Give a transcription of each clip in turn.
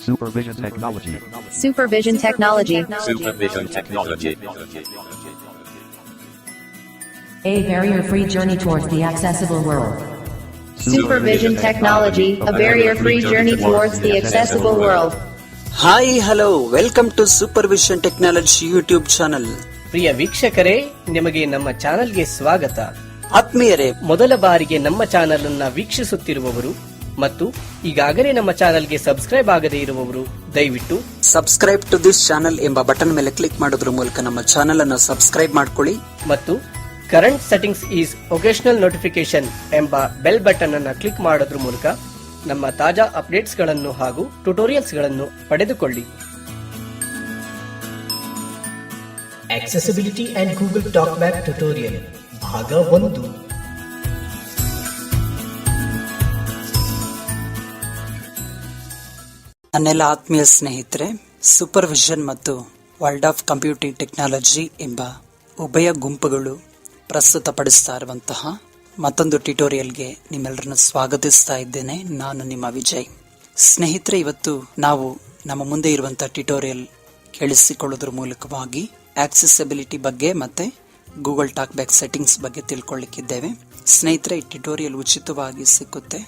Supervision technology. Supervision technology. Supervision technology. A barrier-free journey towards the accessible world. Supervision technology, a barrier-free journey towards the accessible world. Hi hello welcome to supervision technology YouTube channel. ಪ್ರಿಯ ವೀಕ್ಷಕರೇ, ನಿಮಗೆ ನಮ್ಮ ಚಾನೆಲ್ಗೆ ಸ್ವಾಗತ. ಆತ್ಮೀಯರೇ, ಮೊದಲ ಬಾರಿಗೆ ನಮ್ಮ ಚಾನೆಲ್ ಅನ್ನ ವೀಕ್ಷಿಸುತ್ತಿರುವವರು ಮತ್ತು ಈಗಾಗಲೇ ನಮ್ಮ ಚಾನೆಲ್ಗೆ ಸಬ್ಸ್ಕ್ರೈಬ್ ಆಗದೇ ಇರುವವರು ದಯವಿಟ್ಟು ಸಬ್ಸ್ಕ್ರೈಬ್ ಟು ದಿಸ್ ಚಾನಲ್ ಎಂಬ ಬಟನ್ ಮೇಲೆ ಕ್ಲಿಕ್ ಮಾಡೋದ್ರ ಮೂಲಕ ನಮ್ಮ ಚಾನೆಲ್ ಅನ್ನು ಸಬ್ಸ್ಕ್ರೈಬ್ ಮಾಡ್ಕೊಳ್ಳಿ ಮತ್ತು current settings is occasional notification ಎಂಬ ಬೆಲ್ ಬಟನ್ ಅನ್ನು ಕ್ಲಿಕ್ ಮಾಡೋದ್ರ ಮೂಲಕ ನಮ್ಮ ತಾಜಾ ಅಪ್ಡೇಟ್ಸ್ ಗಳನ್ನು ಹಾಗೂ ಟ್ಯುಟೋರಿಯಲ್ಸ್ ಗಳನ್ನು ಪಡೆದುಕೊಳ್ಳಿ. Accessibility and Google talk back tutorial ಭಾಗ 1. ನನ್ನೆಲ್ಲ ಆತ್ಮೀಯ ಸ್ನೇಹಿತರೆ, ಸೂಪರ್ವಿಷನ್ ಮತ್ತು ವರ್ಲ್ಡ್ ಆಫ್ ಕಂಪ್ಯೂಟಿಂಗ್ ಟೆಕ್ನಾಲಜಿ ಎಂಬ ಉಭಯ ಗುಂಪುಗಳು ಪ್ರಸ್ತುತಪಡಿಸ್ತಾ ಇರುವಂತಹ ಮತ್ತೊಂದು ಟ್ಯುಟೋರಿಯಲ್ಗೆ ನಿಮ್ಮೆಲ್ಲರನ್ನು ಸ್ವಾಗತಿಸ್ತಾ ಇದ್ದೇನೆ. ನಾನು ನಿಮ್ಮ ವಿಜಯ್. ಸ್ನೇಹಿತರೆ, ಇವತ್ತು ನಾವು ನಮ್ಮ ಮುಂದೆ ಇರುವಂತಹ ಟ್ಯುಟೋರಿಯಲ್ ಕೇಳಿಸಿಕೊಳ್ಳೋದ್ರ ಮೂಲಕವಾಗಿ ಆಕ್ಸೆಸಿಬಿಲಿಟಿ ಬಗ್ಗೆ ಮತ್ತೆ ಗೂಗಲ್ ಟಾಕ್ ಬ್ಯಾಕ್ ಸೆಟ್ಟಿಂಗ್ಸ್ ಬಗ್ಗೆ ತಿಳ್ಕೊಳ್ಳಿಕ್ಕಿದ್ದೇವೆ. ಸ್ನೇಹಿತರೆ, ಈ ಟ್ಯುಟೋರಿಯಲ್ ಉಚಿತವಾಗಿ ಸಿಕ್ಕುತ್ತೆ.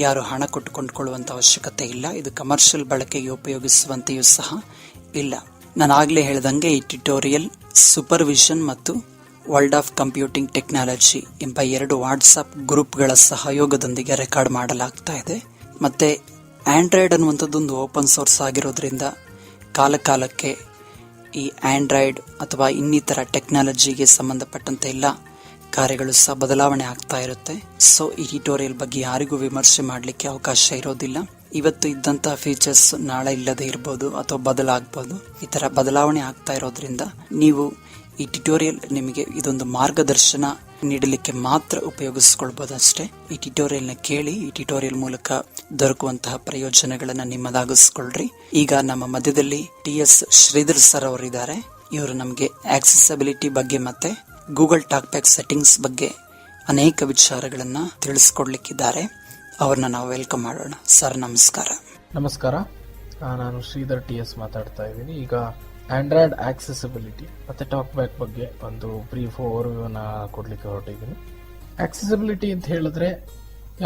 ಯಾರು ಹಣ ಕೊಟ್ಟು ಕೊಂಡ್ಕೊಳ್ಳುವಂತ ಅವಶ್ಯಕತೆ ಇಲ್ಲ. ಇದು ಕಮರ್ಷಿಯಲ್ ಬಳಕೆಗೆ ಉಪಯೋಗಿಸುವಂತೆಯೂ ಸಹ ಇಲ್ಲ. ನಾನು ಆಗ್ಲೇ ಹೇಳಿದಂಗೆ ಈ ಟ್ಯುಟೋರಿಯಲ್ ಸೂಪರ್ವಿಷನ್ ಮತ್ತು ವರ್ಲ್ಡ್ ಆಫ್ ಕಂಪ್ಯೂಟಿಂಗ್ ಟೆಕ್ನಾಲಜಿ ಎಂಬ 2 ವಾಟ್ಸ್ಆಪ್ ಗ್ರೂಪ್ಗಳ ಸಹಯೋಗದೊಂದಿಗೆ ರೆಕಾರ್ಡ್ ಮಾಡಲಾಗ್ತಾ ಇದೆ. ಮತ್ತೆ ಆಂಡ್ರಾಯ್ಡ್ ಅನ್ನುವಂಥದ್ದೊಂದು ಓಪನ್ ಸೋರ್ಸ್ ಆಗಿರೋದ್ರಿಂದ ಕಾಲಕಾಲಕ್ಕೆ ಈ ಆಂಡ್ರಾಯ್ಡ್ ಅಥವಾ ಇನ್ನಿತರ ಟೆಕ್ನಾಲಜಿಗೆ ಸಂಬಂಧಪಟ್ಟಂತೆ ಎಲ್ಲ ಕಾರ್ಯಗಳು ಸಹ ಬದಲಾವಣೆ ಆಗ್ತಾ ಇರುತ್ತೆ. ಸೊ ಈ ಟ್ಯುಟೋರಿಯಲ್ ಬಗ್ಗೆ ಯಾರಿಗೂ ವಿಮರ್ಶೆ ಮಾಡಲಿಕ್ಕೆ ಅವಕಾಶ ಇರೋದಿಲ್ಲ. ಇವತ್ತು ಇದ್ದಂತಹ ಫೀಚರ್ಸ್ ನಾಳೆ ಇಲ್ಲದೆ ಇರಬಹುದು ಅಥವಾ ಬದಲಾಗಬಹುದು. ಈ ತರ ಬದಲಾವಣೆ ಆಗ್ತಾ ಇರೋದ್ರಿಂದ ನೀವು ಈ ಟ್ಯುಟೋರಿಯಲ್ ನಿಮಗೆ ಇದೊಂದು ಮಾರ್ಗದರ್ಶನ ನೀಡಲಿಕ್ಕೆ ಮಾತ್ರ ಉಪಯೋಗಿಸಿಕೊಳ್ಬಹುದು ಅಷ್ಟೇ. ಈ ಟ್ಯುಟೋರಿಯಲ್ ನ ಕೇಳಿ, ಈ ಟ್ಯುಟೋರಿಯಲ್ ಮೂಲಕ ದೊರಕುವಂತಹ ಪ್ರಯೋಜನಗಳನ್ನ ನಿಮ್ಮದಾಗಿಸ್ಕೊಳ್ರಿ. ಈಗ ನಮ್ಮ ಮಧ್ಯದಲ್ಲಿ TS ಶ್ರೀಧರ್ ಸರ್ ಅವರಿದ್ದಾರೆ. ಇವರು ನಮಗೆ ಆಕ್ಸೆಸಿಬಿಲಿಟಿ ಬಗ್ಗೆ ಮತ್ತೆ ಗೂಗಲ್ ಟಾಕ್ ಬ್ಯಾಕ್ ಸೆಟ್ಟಿಂಗ್ಸ್ ಬಗ್ಗೆ ಅನೇಕ ವಿಚಾರಗಳನ್ನ ತಿಳಿಸ್ಕೊಡ್ಲಿಕ್ಕಿದ್ದಾರೆ. ಅವ್ರನ್ನ ನಾವು ವೆಲ್ಕಮ್ ಮಾಡೋಣ. ಸರ್ ನಮಸ್ಕಾರ. ನಮಸ್ಕಾರ, ನಾನು ಶ್ರೀಧರ್ TS ಮಾತಾಡ್ತಾ ಇದ್ದೀನಿ. ಈಗ ಆಂಡ್ರಾಯ್ಡ್ ಆಕ್ಸೆಸಿಬಿಲಿಟಿ ಮತ್ತೆ ಟಾಕ್ ಬ್ಯಾಕ್ ಬಗ್ಗೆ ಒಂದು ಬ್ರೀಫ್ ಓವರ್ವ್ಯೂನ ಕೊಡ್ಲಿಕ್ಕೆ ಹೊರಟಿದ್ದೀನಿ. ಆಕ್ಸೆಸಿಬಿಲಿಟಿ ಅಂತ ಹೇಳಿದ್ರೆ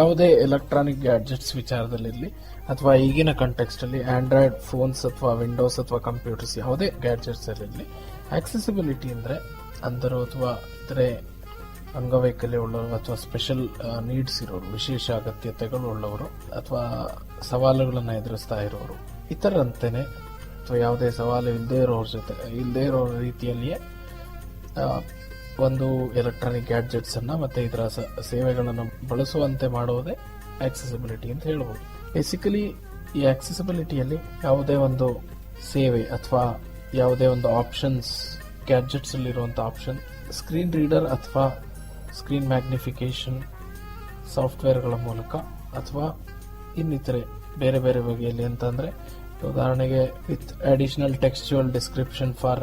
ಯಾವುದೇ ಎಲೆಕ್ಟ್ರಾನಿಕ್ ಗ್ಯಾಡ್ಜೆಟ್ಸ್ ವಿಚಾರದಲ್ಲಿರಲಿ ಅಥವಾ ಈಗಿನ ಕಾಂಟೆಕ್ಸ್ಟ್ ಅಲ್ಲಿ ಆಂಡ್ರಾಯ್ಡ್ ಫೋನ್ಸ್ ಅಥವಾ ವಿಂಡೋಸ್ ಅಥವಾ ಕಂಪ್ಯೂಟರ್ಸ್ ಯಾವುದೇ ಗ್ಯಾಡ್ಜೆಟ್ಸ್ ಅಲ್ಲಿ ಆಕ್ಸೆಸಿಬಿಲಿಟಿ ಅಂದ್ರೆ ಅಂಧರು ಅಥವಾ ಇತರೆ ಅಂಗವೈಕಲ್ಯ ಉಳ್ಳವರು ಅಥವಾ ಸ್ಪೆಷಲ್ ನೀಡ್ಸ್ ಇರೋರು, ವಿಶೇಷ ಅಗತ್ಯತೆಗಳು ಉಳ್ಳವರು ಅಥವಾ ಸವಾಲುಗಳನ್ನು ಎದುರಿಸ್ತಾ ಇರೋರು, ಇತರಂತೆನೆ ಅಥವಾ ಯಾವುದೇ ಸವಾಲು ಇಲ್ಲದೆ ಇರೋ ರೀತಿಯಲ್ಲಿಯೇ ಒಂದು ಎಲೆಕ್ಟ್ರಾನಿಕ್ ಗ್ಯಾಡ್ಜೆಟ್ಸ್ ಅನ್ನ ಮತ್ತೆ ಇದರ ಸೇವೆಗಳನ್ನು ಬಳಸುವಂತೆ ಮಾಡುವುದೇ ಆಕ್ಸೆಸಿಬಿಲಿಟಿ ಅಂತ ಹೇಳ್ಬೋದು. ಬೇಸಿಕಲಿ ಈ ಆಕ್ಸೆಸಿಬಿಲಿಟಿಯಲ್ಲಿ ಯಾವುದೇ ಒಂದು ಸೇವೆ ಅಥವಾ ಯಾವುದೇ ಒಂದು ಆಪ್ಷನ್ಸ್, ಗ್ಯಾಡ್ಜೆಟ್ಸ್ ಅಲ್ಲಿರುವಂತಹ ಆಪ್ಷನ್, ಸ್ಕ್ರೀನ್ ರೀಡರ್ ಅಥವಾ ಸ್ಕ್ರೀನ್ ಮ್ಯಾಗ್ನಿಫಿಕೇಶನ್ ಸಾಫ್ಟ್ವೇರ್ಗಳ ಮೂಲಕ ಅಥವಾ ಇನ್ನಿತರೆ ಬೇರೆ ಬೇರೆ ಬಗೆಯಲ್ಲಿ ಅಂತಂದ್ರೆ ಉದಾಹರಣೆಗೆ with additional textual description for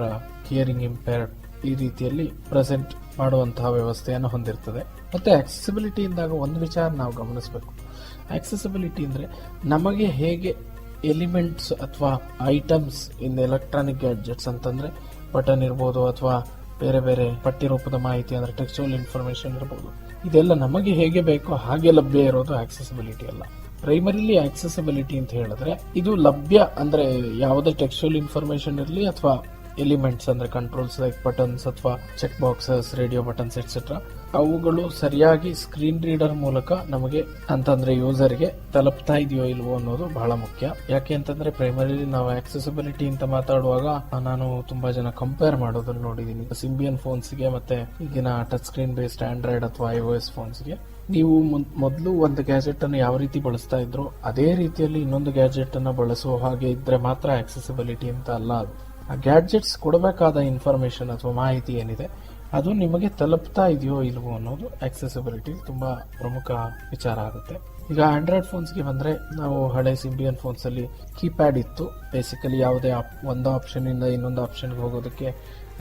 hearing impaired ಈ ರೀತಿಯಲ್ಲಿ ಪ್ರೆಸೆಂಟ್ ಮಾಡುವಂತಹ ವ್ಯವಸ್ಥೆಯನ್ನು ಹೊಂದಿರ್ತದೆ. ಮತ್ತೆ ಆಕ್ಸೆಸಿಬಿಲಿಟಿ ಇಂದಾಗ ಒಂದು ವಿಚಾರ ನಾವು ಗಮನಿಸಬೇಕು. ಆಕ್ಸೆಸಿಬಿಲಿಟಿ ಅಂದ್ರೆ ನಮಗೆ ಹೇಗೆ ಎಲಿಮೆಂಟ್ಸ್ ಅಥವಾ ಐಟಮ್ಸ್ ಇನ್ ಎಲೆಕ್ಟ್ರಾನಿಕ್ ಗ್ಯಾಡ್ಜೆಟ್ಸ್ ಅಂತಂದ್ರೆ ಬಟನ್ ಇರ್ಬೋದು ಅಥವಾ ಬೇರೆ ಬೇರೆ ಪಟ್ಟಿ ರೂಪದ ಮಾಹಿತಿ ಅಂದ್ರೆ ಟೆಕ್ಸ್ಚುಯಲ್ ಇನ್ಫಾರ್ಮೇಶನ್ ಇರಬಹುದು, ಇದೆಲ್ಲ ನಮಗೆ ಹೇಗೆ ಬೇಕೋ ಹಾಗೆ ಲಭ್ಯ ಇರೋದು ಆಕ್ಸೆಸಿಬಿಲಿಟಿ ಅಲ್ಲ. ಪ್ರೈಮರಿಲಿ ಆಕ್ಸೆಸಿಬಿಲಿಟಿ ಅಂತ ಹೇಳಿದ್ರೆ ಇದು ಲಭ್ಯ ಅಂದ್ರೆ ಯಾವುದೇ ಟೆಕ್ಸ್ಚುಯಲ್ ಇನ್ಫಾರ್ಮೇಶನ್ ಇರಲಿ ಅಥವಾ ಎಲಿಮೆಂಟ್ಸ್ ಅಂದ್ರೆ ಕಂಟ್ರೋಲ್ಸ್ ಲೈಕ್ ಬಟನ್ಸ್ ಅಥವಾ check boxes, radio buttons etcetera, ಅವುಗಳು ಸರಿಯಾಗಿ ಸ್ಕ್ರೀನ್ ರೀಡರ್ ಮೂಲಕ ನಮಗೆ ಅಂತಂದ್ರೆ ಯೂಸರ್ಗೆ ತಲುಪ್ತಾ ಇದೆಯೋ ಇಲ್ವೋ ಅನ್ನೋದು ಬಹಳ ಮುಖ್ಯ. ಯಾಕೆ ಅಂತಂದ್ರೆ ಪ್ರೈಮರಿಲಿ ನಾವು ಆಕ್ಸೆಸಿಬಿಲಿಟಿ ಅಂತ ಮಾತಾಡುವಾಗ ನಾನು ತುಂಬಾ ಜನ ಕಂಪೇರ್ ಮಾಡೋದನ್ನ ನೋಡಿದೀನಿ. ಸಿಂಬಿಯನ್ ಫೋನ್ಸ್ಗೆ ಮತ್ತೆ ಈಗಿನ ಟಚ್ ಸ್ಕ್ರೀನ್ ಬೇಸ್ಡ್ ಆಂಡ್ರಾಯ್ಡ್ ಅಥವಾ iOS ಫೋನ್ಸ್ಗೆ ನೀವು ಮೊದಲು ಒಂದು ಗ್ಯಾಜೆಟ್ ಅನ್ನು ಯಾವ ರೀತಿ ಬಳಸ್ತಾ ಇದ್ರು ಅದೇ ರೀತಿಯಲ್ಲಿ ಇನ್ನೊಂದು ಗ್ಯಾಜೆಟ್ ಅನ್ನ ಬಳಸುವ ಹಾಗೆ ಇದ್ರೆ ಮಾತ್ರ ಆಕ್ಸೆಸಿಬಿಲಿಟಿ ಅಂತ ಅಲ್ಲ. ಅದು ಆ ಗ್ಯಾಡ್ಜೆಟ್ಸ್ ಕೊಡಬೇಕಾದ ಇನ್ಫಾರ್ಮೇಶನ್ ಅಥವಾ ಮಾಹಿತಿ ಏನಿದೆ ಅದು ನಿಮಗೆ ತಲುಪ್ತಾ ಇದೆಯೋ ಇಲ್ವೋ ಅನ್ನೋದು ಆಕ್ಸೆಸಿಬಿಲಿಟಿ ತುಂಬಾ ಪ್ರಮುಖ ವಿಚಾರ ಆಗುತ್ತೆ. ಈಗ ಆಂಡ್ರಾಯ್ಡ್ ಫೋನ್ಸ್ಗೆ ಬಂದ್ರೆ ನಾವು ಹಳೆ ಸಿಂಬಿಯನ್ ಫೋನ್ಸ್ ಅಲ್ಲಿ ಕೀಪ್ಯಾಡ್ ಇತ್ತು. ಬೇಸಿಕಲಿ ಯಾವುದೇ ಒಂದು ಆಪ್ಷನ್ ಇಂದ ಇನ್ನೊಂದು ಆಪ್ಷನ್ಗೆ ಹೋಗೋದಕ್ಕೆ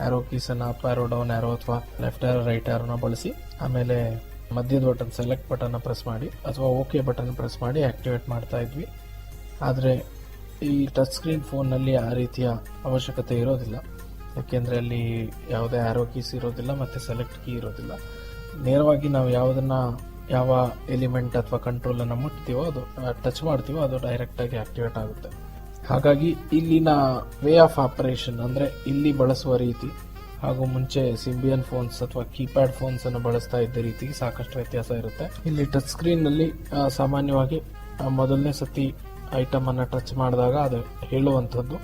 ಆರೋ ಕೀಸ್ ಅನ್ನ ಅಪ್ ಆರೋ, ಡೌನ್ ಆರೋ ಅಥವಾ ಲೆಫ್ಟ್ ಆರೋ ರೈಟ್ ಆರೋನ ಬಳಸಿ ಆಮೇಲೆ ಮಧ್ಯದ ಬಟನ್ ಸೆಲೆಕ್ಟ್ ಬಟನ್ ಪ್ರೆಸ್ ಮಾಡಿ ಅಥವಾ ಓಕೆ ಬಟನ್ ಪ್ರೆಸ್ ಮಾಡಿ ಆಕ್ಟಿವೇಟ್ ಮಾಡ್ತಾ ಇದ್ವಿ. ಆದ್ರೆ ಈ ಟಚ್ ಸ್ಕ್ರೀನ್ ಫೋನ್ನಲ್ಲಿ ಆ ರೀತಿಯ ಅವಶ್ಯಕತೆ ಇರೋದಿಲ್ಲ. ಯಾಕೆಂದರೆ ಅಲ್ಲಿ ಯಾವುದೇ ಆರೋ ಕೀಸ್ ಇರೋದಿಲ್ಲ ಮತ್ತು ಸೆಲೆಕ್ಟ್ ಕೀ ಇರೋದಿಲ್ಲ. ನೇರವಾಗಿ ನಾವು ಯಾವ ಎಲಿಮೆಂಟ್ ಅಥವಾ ಕಂಟ್ರೋಲನ್ನು ಮುಟ್ತೀವೋ, ಅದು ಟಚ್ ಮಾಡ್ತೀವೋ, ಅದು ಡೈರೆಕ್ಟಾಗಿ ಆಕ್ಟಿವೇಟ್ ಆಗುತ್ತೆ. ಹಾಗಾಗಿ ಇಲ್ಲಿನ ವೇ ಆಫ್ ಆಪರೇಷನ್ ಅಂದರೆ ಇಲ್ಲಿ ಬಳಸುವ ರೀತಿ ಹಾಗೂ ಮುಂಚೆ ಸಿಂಬಿಯನ್ ಫೋನ್ಸ್ ಅಥವಾ ಕೀಪ್ಯಾಡ್ ಫೋನ್ಸ್ ಅನ್ನು ಬಳಸ್ತಾ ಇದ್ದ ರೀತಿಗೆ ಸಾಕಷ್ಟು ವ್ಯತ್ಯಾಸ ಇರುತ್ತೆ. ಇಲ್ಲಿ ಟಚ್ ಸ್ಕ್ರೀನ್ ನಲ್ಲಿ ಸಾಮಾನ್ಯವಾಗಿ ಮೊದಲನೇ ಸತಿ ಐಟಮ್ ಅನ್ನ ಟಚ್ ಮಾಡಿದಾಗ ಅದು ಹೇಳುವಂಥದ್ದು,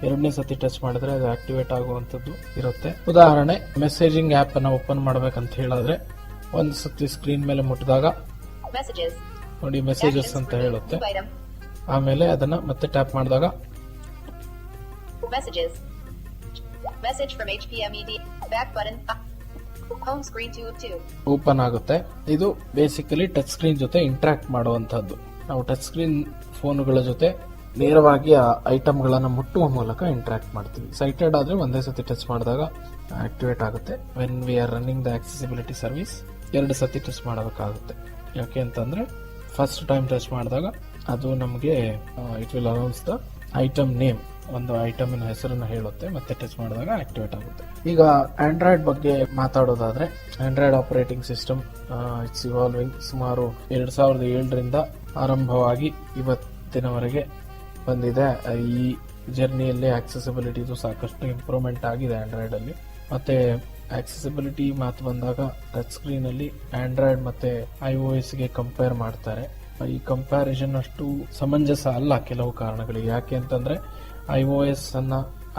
ಎರಡನೇ ಸತಿ ಟಚ್ ಮಾಡಿದ್ರೆ ಅದು ಆಕ್ಟಿವೇಟ್ ಆಗುವಂಥದ್ದು ಇರುತ್ತೆ. ಉದಾಹರಣೆ, ಮೆಸೇಜಿಂಗ್ ಆಪ್ ಅನ್ನ ಓಪನ್ ಮಾಡ್ಬೇಕಂತ ಹೇಳಿದ್ರೆ ಒಂದು ಸತಿ ಸ್ಕ್ರೀನ್ ಮೇಲೆ ಮುಟ್ಟಿದಾಗ ನೋಡಿ ಮೆಸೇಜಸ್ ಅಂತ ಹೇಳುತ್ತೆ. ಆಮೇಲೆ ಅದನ್ನ ಮತ್ತೆ ಟ್ಯಾಪ್ ಮಾಡಿದಾಗ Message from HPMED. Back button. Home screen 2 of 2. Open ಆಗುತ್ತೆ. ಇದು ಬೇಸಿಕಲಿ ಟಚ್ ಸ್ಕ್ರೀನ್ ಜೊತೆ ಇಂಟ್ರಾಕ್ಟ್ ಮಾಡುವಂತಹದ್ದು. ನಾವು ಟಚ್ ಸ್ಕ್ರೀನ್ ಫೋನ್ಗಳ ಜೊತೆ ನೇರವಾಗಿ ಆ ಐಟಮ್ಗಳನ್ನು ಮುಟ್ಟುವ ಮೂಲಕ ಇಂಟ್ರಾಕ್ಟ್ ಮಾಡ್ತೀವಿ. ಸೈಟೆಡ್ ಆದ್ರೆ ಒಂದೇ ಸತಿ ಟಚ್ ಮಾಡಿದಾಗ ಆಕ್ಟಿವೇಟ್ ಆಗುತ್ತೆ. When we are running the accessibility service 2 ಸತಿ ಟಚ್ ಮಾಡಬೇಕಾಗುತ್ತೆ. ಯಾಕೆ ಅಂತಂದ್ರೆ ಫಸ್ಟ್ ಟೈಮ್ ಟಚ್ ಮಾಡಿದಾಗ ಅದು ನಮಗೆ it will announce the item name, ಒಂದು ಐಟಮಿನ ಹೆಸರನ್ನು ಹೇಳುತ್ತೆ. ಮತ್ತೆ ಟಚ್ ಮಾಡಿದಾಗ ಆಕ್ಟಿವೇಟ್ ಆಗುತ್ತೆ. ಈಗ ಆಂಡ್ರಾಯ್ಡ್ ಬಗ್ಗೆ ಮಾತಾಡೋದಾದ್ರೆ, Android operating system it's evolving. ಸುಮಾರು 2007ರಿಂದ ಆರಂಭವಾಗಿ ಇವತ್ತಿನವರೆಗೆ ಬಂದಿದೆ. ಈ ಜರ್ನಿಯಲ್ಲಿ ಆಕ್ಸೆಸಿಬಿಲಿಟಿದು ಸಾಕಷ್ಟು ಇಂಪ್ರೂವ್ಮೆಂಟ್ ಆಗಿದೆ ಆಂಡ್ರಾಯ್ಡ್ ಅಲ್ಲಿ. ಮತ್ತೆ ಆಕ್ಸೆಸಿಬಿಲಿಟಿ ಮಾತು ಬಂದಾಗ ಟಚ್ ಸ್ಕ್ರೀನ್ ಅಲ್ಲಿ ಆಂಡ್ರಾಯ್ಡ್ ಮತ್ತೆ iOS ಗೆ ಕಂಪೇರ್ ಮಾಡ್ತಾರೆ. ಈ ಕಂಪ್ಯಾರಿಸನ್ ಅಷ್ಟು ಸಮಂಜಸ ಅಲ್ಲ ಕೆಲವು ಕಾರಣಗಳಿಗೆ. ಯಾಕೆ ಅಂತಂದ್ರೆ iOS ಅನ್ನ,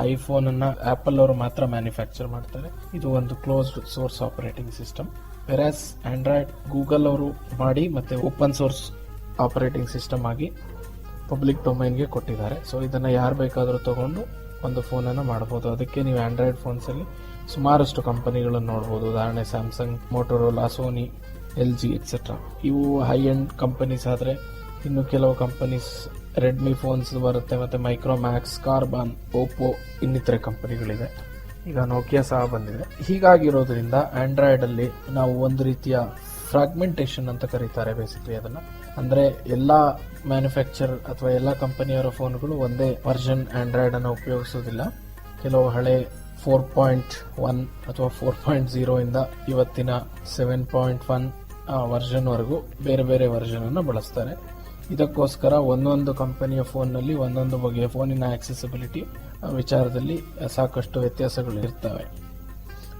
ಐಫೋನ್ ಅನ್ನ ಆಪಲ್ ಅವರು ಮಾತ್ರ ಮ್ಯಾನುಫ್ಯಾಕ್ಚರ್ ಮಾಡ್ತಾರೆ. ಇದು ಒಂದು closed source operating system. Whereas Android Google ಅವರು ಮಾಡಿ ಮತ್ತೆ ಓಪನ್ ಸೋರ್ಸ್ ಆಪರೇಟಿಂಗ್ ಸಿಸ್ಟಮ್ ಆಗಿ ಪಬ್ಲಿಕ್ ಡೊಮೈನ್ಗೆ ಕೊಟ್ಟಿದ್ದಾರೆ. ಸೊ ಇದನ್ನ ಯಾರು ಬೇಕಾದರೂ ತಗೊಂಡು ಒಂದು ಫೋನ್ ಅನ್ನ ಮಾಡಬಹುದು. ಅದಕ್ಕೆ ನೀವು ಆಂಡ್ರಾಯ್ಡ್ ಫೋನ್ಸ್ ಅಲ್ಲಿ ಸುಮಾರಷ್ಟು ಕಂಪನಿಗಳನ್ನು ನೋಡಬಹುದು. ಉದಾಹರಣೆ Samsung, Motorola, Sony, LG etcetera. ಇವು ಹೈ ಎಂಡ್ ಕಂಪನೀಸ್ ಆದ್ರೆ ಇನ್ನು ಕೆಲವು ಕಂಪನೀಸ್ ರೆಡ್ಮಿ ಫೋನ್ಸ್ ಬರುತ್ತೆ, ಮತ್ತೆ ಮೈಕ್ರೋಮ್ಯಾಕ್ಸ್, ಕಾರ್ಬಾನ್, ಓಪೋ ಇನ್ನಿತರೆ ಕಂಪನಿಗಳಿದೆ. ಈಗ ನೋಕಿಯಾ ಸಹ ಬಂದಿದೆ. ಹೀಗಾಗಿರೋದ್ರಿಂದ ಆಂಡ್ರಾಯ್ಡ್ ಅಲ್ಲಿ ನಾವು ಒಂದು ರೀತಿಯ ಫ್ರಾಗ್ಮೆಂಟೇಶನ್ ಅಂತ ಕರೀತಾರೆ ಬೇಸಿಕಲಿ ಅದನ್ನ. ಅಂದ್ರೆ ಎಲ್ಲಾ ಮ್ಯಾನುಫ್ಯಾಕ್ಚರ್ ಅಥವಾ ಎಲ್ಲಾ ಕಂಪನಿಯವರ ಫೋನ್ಗಳು ಒಂದೇ ವರ್ಷನ್ ಆಂಡ್ರಾಯ್ಡ್ ಅನ್ನು ಉಪಯೋಗಿಸುವುದಿಲ್ಲ. ಕೆಲವು ಹಳೆ 4.1 ಅಥವಾ 4.0 ಇಂದ ಇವತ್ತಿನ 7.1 ವರ್ಷನ್ ವರೆಗೂ ಬೇರೆ ಬೇರೆ ವರ್ಷನ್ ಅನ್ನು ಬಳಸ್ತಾರೆ. ಇದಕ್ಕೋಸ್ಕರ ಒಂದೊಂದು ಕಂಪನಿಯ ಫೋನ್ ನಲ್ಲಿ ಒಂದೊಂದು ಬಗೆಯ ಫೋನಿನ ಆಕ್ಸೆಸಿಬಿಲಿಟಿ ವಿಚಾರದಲ್ಲಿ ಸಾಕಷ್ಟು ವ್ಯತ್ಯಾಸಗಳು ಇರ್ತವೆ.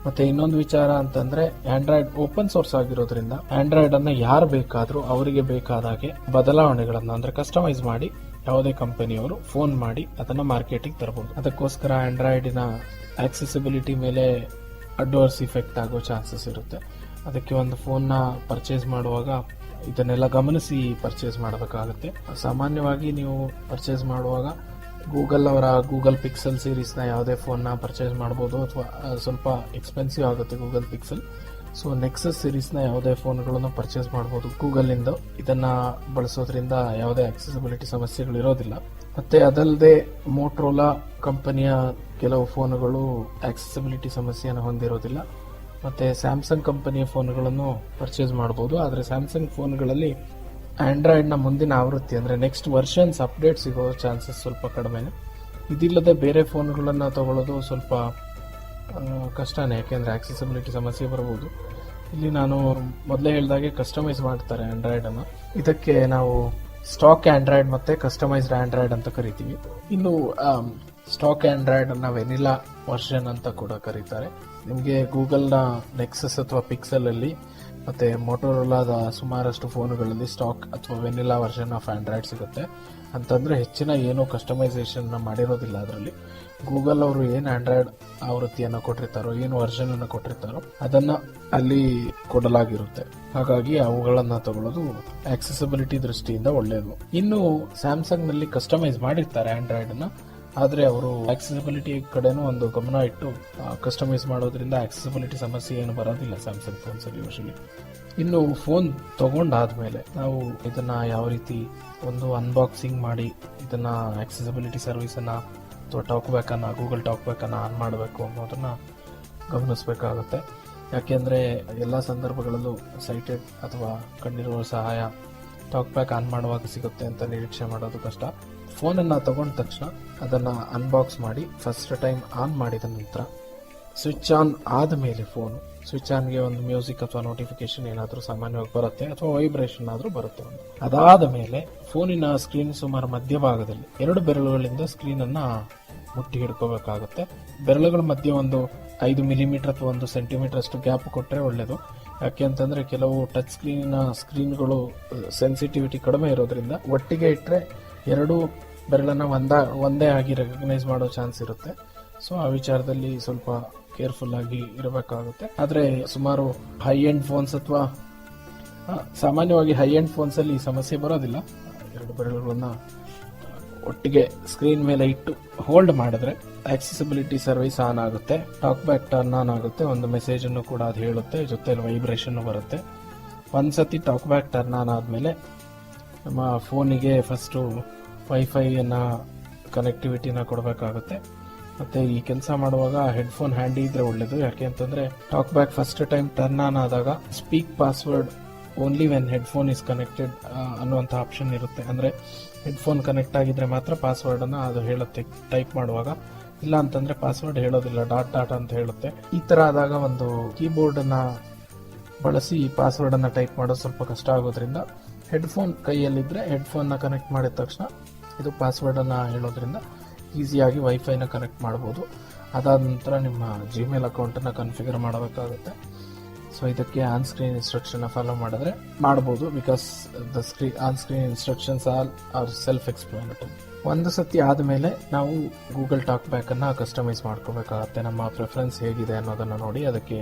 ಮತ್ತೆ ಇನ್ನೊಂದು ವಿಚಾರ ಅಂತಂದ್ರೆ ಆಂಡ್ರಾಯ್ಡ್ ಓಪನ್ ಸೋರ್ಸ್ ಆಗಿರೋದ್ರಿಂದ ಆಂಡ್ರಾಯ್ಡ್ ಅನ್ನ ಯಾರು ಬೇಕಾದ್ರೂ ಅವರಿಗೆ ಬೇಕಾದಾಗೆ ಬದಲಾವಣೆಗಳನ್ನ ಅಂದ್ರೆ ಕಸ್ಟಮೈಸ್ ಮಾಡಿ ಯಾವುದೇ ಕಂಪನಿಯವರು ಫೋನ್ ಮಾಡಿ ಅದನ್ನ ಮಾರ್ಕೆಟಿಗೆ ತರಬಹುದು. ಅದಕ್ಕೋಸ್ಕರ ಆಂಡ್ರಾಯ್ಡಿನ ಆಕ್ಸೆಸಿಬಿಲಿಟಿ ಮೇಲೆ ಅಡ್ವರ್ಸ್ ಇಫೆಕ್ಟ್ ಆಗೋ ಚಾನ್ಸಸ್ ಇರುತ್ತೆ. ಅದಕ್ಕೆ ಒಂದು ಫೋನ್ ನ ಪರ್ಚೇಸ್ ಮಾಡುವಾಗ ಇದನ್ನೆಲ್ಲ ಗಮನಿಸಿ ಪರ್ಚೇಸ್ ಮಾಡಬೇಕಾಗುತ್ತೆ. ಸಾಮಾನ್ಯವಾಗಿ ನೀವು ಪರ್ಚೇಸ್ ಮಾಡುವಾಗ ಗೂಗಲ್ ಅವರ ಗೂಗಲ್ ಪಿಕ್ಸೆಲ್ ಸೀರೀಸ್ ನ ಯಾವುದೇ ಫೋನ್ ನ ಪರ್ಚೇಸ್ ಮಾಡಬಹುದು, ಅಥವಾ ಸ್ವಲ್ಪ ಎಕ್ಸ್ಪೆನ್ಸಿವ್ ಆಗುತ್ತೆ Google pixel. So nexus series ನ ಯಾವುದೇ ಫೋನ್ಗಳನ್ನು ಪರ್ಚೇಸ್ ಮಾಡಬಹುದು ಗೂಗಲ್ ಇಂದ. ಇದನ್ನ ಬಳಸೋದ್ರಿಂದ ಯಾವುದೇ ಆಕ್ಸೆಸಿಬಿಲಿಟಿ ಸಮಸ್ಯೆಗಳು ಇರೋದಿಲ್ಲ. ಮತ್ತೆ ಅದಲ್ಲದೆ ಮೋಟೋರೋಲಾ ಕಂಪನಿಯ ಕೆಲವು ಫೋನ್ಗಳು ಆಕ್ಸೆಸಿಬಿಲಿಟಿ ಸಮಸ್ಯೆಯನ್ನು ಹೊಂದಿರೋದಿಲ್ಲ. ಮತ್ತೆ ಸ್ಯಾಮ್ಸಂಗ್ ಕಂಪನಿಯ ಫೋನ್ಗಳನ್ನು ಪರ್ಚೇಸ್ ಮಾಡಬಹುದು. ಆದರೆ ಸ್ಯಾಮ್ಸಂಗ್ ಫೋನ್ಗಳಲ್ಲಿ ಆಂಡ್ರಾಯ್ಡ್ ನ ಮುಂದಿನ ಆವೃತ್ತಿ ಅಂದ್ರೆ ನೆಕ್ಸ್ಟ್ ವರ್ಷನ್ಸ್ ಅಪ್ಡೇಟ್ ಸಿಗೋ ಚಾನ್ಸಸ್ ಸ್ವಲ್ಪ ಕಡಿಮೆನೆ. ಇದಿಲ್ಲದೆ ಬೇರೆ ಫೋನ್ಗಳನ್ನ ತಗೊಳ್ಳೋದು ಸ್ವಲ್ಪ ಕಷ್ಟನೇ, ಯಾಕೆಂದ್ರೆ ಆಕ್ಸೆಸಿಬಿಲಿಟಿ ಸಮಸ್ಯೆ ಬರಬಹುದು. ಇಲ್ಲಿ ನಾನು ಮೊದಲೇ ಹೇಳಿದಾಗೆ ಕಸ್ಟಮೈಸ್ ಮಾಡ್ತಾರೆ ಆಂಡ್ರಾಯ್ಡ್ ಅನ್ನ. ಇದಕ್ಕೆ ನಾವು ಸ್ಟಾಕ್ ಆಂಡ್ರಾಯ್ಡ್ ಮತ್ತೆ ಕಸ್ಟಮೈಸ್ಡ್ ಆಂಡ್ರಾಯ್ಡ್ ಅಂತ ಕರಿತೀವಿ. ಇನ್ನು ಸ್ಟಾಕ್ ಆಂಡ್ರಾಯ್ಡ್ ಅನ್ನ ವೆನಿಲಾ ವರ್ಷನ್ ಅಂತ ಕೂಡ ಕರೀತಾರೆ. ನಿಮಗೆ ಗೂಗಲ್ ನ ನೆಕ್ಸಸ್ ಅಥವಾ ಪಿಕ್ಸೆಲ್ ಅಲ್ಲಿ ಮತ್ತೆ ಮೋಟೋರೋಲಾದ ಸುಮಾರಷ್ಟು ಫೋನ್ಗಳಲ್ಲಿ ಸ್ಟಾಕ್ ಅಥವಾ ವೆನಿಲಾ ವರ್ಷನ್ ಆಫ್ ಆಂಡ್ರಾಯ್ಡ್ ಸಿಗುತ್ತೆ. ಅಂತಂದ್ರೆ ಹೆಚ್ಚಿನ ಏನೋ ಕಸ್ಟಮೈಸೇಷನ್ ಮಾಡಿರೋದಿಲ್ಲ ಅದರಲ್ಲಿ. ಗೂಗಲ್ ಅವರು ಏನ್ ಆಂಡ್ರಾಯ್ಡ್ ಆವೃತ್ತಿಯನ್ನ ಕೊಟ್ಟಿರ್ತಾರೋ, ಏನು ವರ್ಷನ್ ಅನ್ನ ಕೊಟ್ಟಿರ್ತಾರೋ ಅದನ್ನ ಅಲ್ಲಿ ಕೊಡಲಾಗಿರುತ್ತೆ. ಹಾಗಾಗಿ ಅವುಗಳನ್ನ ತಗೊಳ್ಳೋದು ಆಕ್ಸೆಸಿಬಿಲಿಟಿ ದೃಷ್ಟಿಯಿಂದ ಒಳ್ಳೆಯದು. ಇನ್ನು ಸ್ಯಾಮ್ಸಂಗ್ ನಲ್ಲಿ ಕಸ್ಟಮೈಸ್ ಮಾಡಿರ್ತಾರೆ ಆಂಡ್ರಾಯ್ಡ್ ಅನ್ನ, ಆದ್ರೆ ಅವರು ಆಕ್ಸೆಸಿಬಿಲಿಟಿ ಕಡೆನೂ ಒಂದು ಗಮನ ಇಟ್ಟು ಕಸ್ಟಮೈಸ್ ಮಾಡೋದ್ರಿಂದ ಆಕ್ಸೆಸಿಬಿಲಿಟಿ ಸಮಸ್ಯೆ ಏನು ಬರೋದಿಲ್ಲ ಸ್ಯಾಮ್ಸಂಗ್ ಫೋನ್ಸ್ ಅಲ್ಲಿ ಯೂಶಲಿ. ಇನ್ನು ಫೋನ್ ತಗೊಂಡಾದ್ಮೇಲೆ ನಾವು ಇದನ್ನ ಯಾವ ರೀತಿ ಒಂದು ಅನ್ಬಾಕ್ಸಿಂಗ್ ಮಾಡಿ ಇದನ್ನ ಆಕ್ಸೆಸಿಬಿಲಿಟಿ ಸರ್ವಿಸ್ ಅನ್ನ ಅಥವಾ ಟಾಕ್ ಬ್ಯಾಕ್ ಅನ್ನ, ಗೂಗಲ್ ಟಾಕ್ ಬ್ಯಾಕ್ ಅನ್ನ ಆನ್ ಮಾಡಬೇಕು ಅನ್ನೋದನ್ನ ಗಮನಿಸಬೇಕಾಗುತ್ತೆ. ಯಾಕೆಂದ್ರೆ ಎಲ್ಲಾ ಸಂದರ್ಭಗಳಲ್ಲೂ ಸೈಟೆಡ್ ಅಥವಾ ಕಣ್ಣಿರುವ ಸಹಾಯ ಟಾಕ್ ಬ್ಯಾಕ್ ಆನ್ ಮಾಡುವಾಗ ಸಿಗುತ್ತೆ ಅಂತ ನಿರೀಕ್ಷೆ ಮಾಡೋದು ಕಷ್ಟ. ಫೋನನ್ನು ತಗೊಂಡ ತಕ್ಷಣ ಅದನ್ನು ಅನ್ಬಾಕ್ಸ್ ಮಾಡಿ ಫಸ್ಟ್ ಟೈಮ್ ಆನ್ ಮಾಡಿದ ನಂತರ ಸ್ವಿಚ್ ಆನ್ ಆದ ಮೇಲೆ ಫೋನ್ ಸ್ವಿಚ್ ಆನ್ಗೆ ಒಂದು ಮ್ಯೂಸಿಕ್ ಅಥವಾ ನೋಟಿಫಿಕೇಶನ್ ಏನಾದರೂ ಸಾಮಾನ್ಯವಾಗಿ ಬರುತ್ತೆ ಅಥವಾ ವೈಬ್ರೇಷನ್ ಆದರೂ ಬರುತ್ತೆ. ಅದಾದ ಮೇಲೆ ಫೋನಿನ ಸ್ಕ್ರೀನ್ ಸುಮಾರು ಮಧ್ಯಭಾಗದಲ್ಲಿ 2 ಬೆರಳುಗಳಿಂದ ಸ್ಕ್ರೀನ್ ಅನ್ನ ಮುಟ್ಟಿ ಹಿಡ್ಕೋಬೇಕಾಗುತ್ತೆ. ಬೆರಳುಗಳ ಮಧ್ಯೆ ಒಂದು 5 ಮಿಲಿಮೀಟರ್ ಅಥವಾ 1 ಸೆಂಟಿಮೀಟರ್ ಅಷ್ಟು ಗ್ಯಾಪ್ ಕೊಟ್ಟರೆ ಒಳ್ಳೆಯದು. ಯಾಕೆ ಅಂತಂದ್ರೆ ಕೆಲವು ಟಚ್ ಸ್ಕ್ರೀನ್ಗಳು ಸೆನ್ಸಿಟಿವಿಟಿ ಕಡಿಮೆ ಇರೋದ್ರಿಂದ ಒಟ್ಟಿಗೆ ಇಟ್ಟರೆ 2 ಬೆರಳನ್ನ ಒಂದೇ ಆಗಿ ರೆಕಗ್ನೈಸ್ ಮಾಡೋ ಚಾನ್ಸ್ ಇರುತ್ತೆ. ಸೊ ಆ ವಿಚಾರದಲ್ಲಿ ಸ್ವಲ್ಪ ಕೇರ್ಫುಲ್ ಆಗಿ ಇರಬೇಕಾಗುತ್ತೆ. ಆದ್ರೆ ಸುಮಾರು ಹೈ ಎಂಡ್ ಫೋನ್ಸ್ ಅಥವಾ ಸಾಮಾನ್ಯವಾಗಿ ಹೈ ಎಂಡ್ ಫೋನ್ಸ್ ಅಲ್ಲಿ ಈ ಸಮಸ್ಯೆ ಬರೋದಿಲ್ಲ. 2 ಬೆರಳುಗಳನ್ನ ಒಟ್ಟಿಗೆ ಸ್ಕ್ರೀನ್ ಮೇಲೆ ಇಟ್ಟು ಹೋಲ್ಡ್ ಮಾಡಿದ್ರೆ ಆಕ್ಸೆಸಿಬಿಲಿಟಿ ಸರ್ವಿಸ್ ಆನ್ ಆಗುತ್ತೆ, ಟಾಕ್ ಬ್ಯಾಕ್ ಟರ್ನ್ ಆನ್ ಆಗುತ್ತೆ, ಒಂದು ಮೆಸೇಜ್ ಅನ್ನು ಕೂಡ ಅದು ಹೇಳುತ್ತೆ, ಜೊತೆಲಿ ವೈಬ್ರೇಷನ್ ಬರುತ್ತೆ. ಒಂದ್ಸತಿ ಟಾಕ್ ಬ್ಯಾಕ್ ಟರ್ನ್ ಆನ್ ಆದ್ಮೇಲೆ ನಮ್ಮ ಫೋನಿಗೆ ಫಸ್ಟ್ ವೈಫೈ ಅನ್ನ ಕನೆಕ್ಟಿವಿಟಿನ ಕೊಡಬೇಕಾಗುತ್ತೆ. ಮತ್ತೆ ಈ ಕೆಲಸ ಮಾಡುವಾಗ ಹೆಡ್ಫೋನ್ ಹ್ಯಾಂಡಿ ಇದ್ರೆ ಒಳ್ಳೇದು. ಯಾಕೆ ಅಂತಂದ್ರೆ talk back first time turn on ಆದಾಗ speak password only when headphone is connected ಅನ್ನುವಂಥ ಆಪ್ಷನ್ ಇರುತ್ತೆ. ಅಂದ್ರೆ ಹೆಡ್ಫೋನ್ ಕನೆಕ್ಟ್ ಆಗಿದ್ರೆ ಮಾತ್ರ ಪಾಸ್ವರ್ಡ್ ಅನ್ನ ಅದು ಹೇಳುತ್ತೆ ಟೈಪ್ ಮಾಡುವಾಗ, ಇಲ್ಲ ಅಂತಂದ್ರೆ ಪಾಸ್ವರ್ಡ್ ಹೇಳೋದಿಲ್ಲ, ಡಾಟ್ ಅಂತ ಹೇಳುತ್ತೆ. ಈ ತರ ಆದಾಗ ಒಂದು ಕೀಬೋರ್ಡ್ ಅನ್ನ ಬಳಸಿ ಈ ಪಾಸ್ವರ್ಡ್ ಅನ್ನ ಟೈಪ್ ಮಾಡೋದು ಸ್ವಲ್ಪ ಕಷ್ಟ ಆಗೋದ್ರಿಂದ ಹೆಡ್ಫೋನ್ ಕೈಯಲ್ಲಿದ್ರೆ ಹೆಡ್ಫೋನ್ ನ ಕನೆಕ್ಟ್ ಮಾಡಿದ ತಕ್ಷಣ ಇದು ಪಾಸ್ವರ್ಡ್ ಅನ್ನ ಹೇಳೋದ್ರಿಂದ ಈಸಿಯಾಗಿ ವೈಫೈನ ಕನೆಕ್ಟ್ ಮಾಡಬಹುದು. ಅದಾದ ನಂತರ ನಿಮ್ಮ ಜಿಮೇಲ್ ಅಕೌಂಟ್ ಅನ್ನ ಕನ್ಫಿಗರ್ ಮಾಡಬೇಕಾಗುತ್ತೆ. ಸೊ ಇದಕ್ಕೆ ಆನ್ ಸ್ಕ್ರೀನ್ ಇನ್ಸ್ಟ್ರಕ್ಷನ್ ಫಾಲೋ ಮಾಡಿದ್ರೆ ಮಾಡಬಹುದು, because the on screen instructions are self explanatory. ಒಂದು ಸತಿ ಆದ್ಮೇಲೆ ನಾವು ಗೂಗಲ್ ಟಾಕ್ ಬ್ಯಾಕ್ ಅನ್ನ ಕಸ್ಟಮೈಸ್ ಮಾಡ್ಕೋಬೇಕಾಗುತ್ತೆ. ನಮ್ಮ ಪ್ರಿಫರೆನ್ಸ್ ಹೇಗಿದೆ ಅನ್ನೋದನ್ನ ನೋಡಿ ಅದಕ್ಕೆ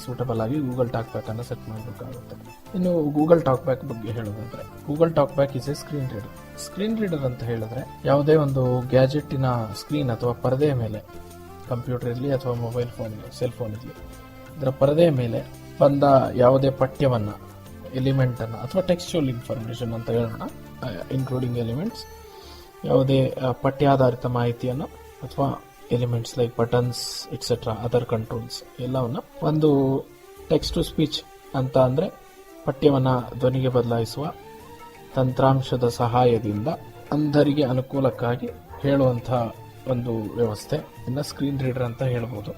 ಸೂಟಬಲ್ ಆಗಿ ಗೂಗಲ್ ಟಾಕ್ ಬ್ಯಾಕ್ ಅನ್ನ ಸೆಟ್ ಮಾಡಬೇಕಾಗುತ್ತೆ. ಇನ್ನು ಗೂಗಲ್ ಟಾಕ್ ಬ್ಯಾಕ್ ಬಗ್ಗೆ ಹೇಳೋದಾದ್ರೆ, Google talk back is a screen reader. Screen reader ಅಂತ ಹೇಳಿದ್ರೆ ಯಾವುದೇ ಒಂದು ಗ್ಯಾಜೆಟಿನ ಸ್ಕ್ರೀನ್ ಅಥವಾ ಪರದೆಯ ಮೇಲೆ, ಕಂಪ್ಯೂಟರ್ ಇರಲಿ ಅಥವಾ ಮೊಬೈಲ್ ಫೋನ್ ಸೆಲ್ ಫೋನ್ ಇರಲಿ, ಇದರ ಪರದೆಯ ಮೇಲೆ ಬಂದ ಯಾವುದೇ ಪಠ್ಯವನ್ನ, ಎಲಿಮೆಂಟ್ ಅನ್ನ ಅಥವಾ ಟೆಕ್ಸ್ಚುಯಲ್ ಇನ್ಫಾರ್ಮೇಶನ್ ಅಂತ ಹೇಳೋಣ, ಇನ್ಕ್ಲೂಡಿಂಗ್ ಎಲಿಮೆಂಟ್ಸ್, ಯಾವುದೇ ಪಠ್ಯಾಧಾರಿತ ಮಾಹಿತಿಯನ್ನು ಅಥವಾ elements like buttons et cetera other controls ಎಲ್ಲವನ್ನ ಒಂದು ಟೆಕ್ಸ್ಟ್ ಟು ಸ್ಪೀಚ್ ಅಂತ ಅಂದ್ರೆ ಪಠ್ಯವನ್ನ ಧ್ವನಿಗೆ ಬದಲಾಯಿಸುವ ತಂತ್ರಾಂಶದ ಸಹಾಯದಿಂದ ಅಂಧರಿಗೆ ಅನುಕೂಲಕ್ಕಾಗಿ ಹೇಳುವಂತಹ ಒಂದು ವ್ಯವಸ್ಥೆ ಇನ್ನ ಸ್ಕ್ರೀನ್ ರೀಡರ್ ಅಂತ ಹೇಳ್ಬೋದು.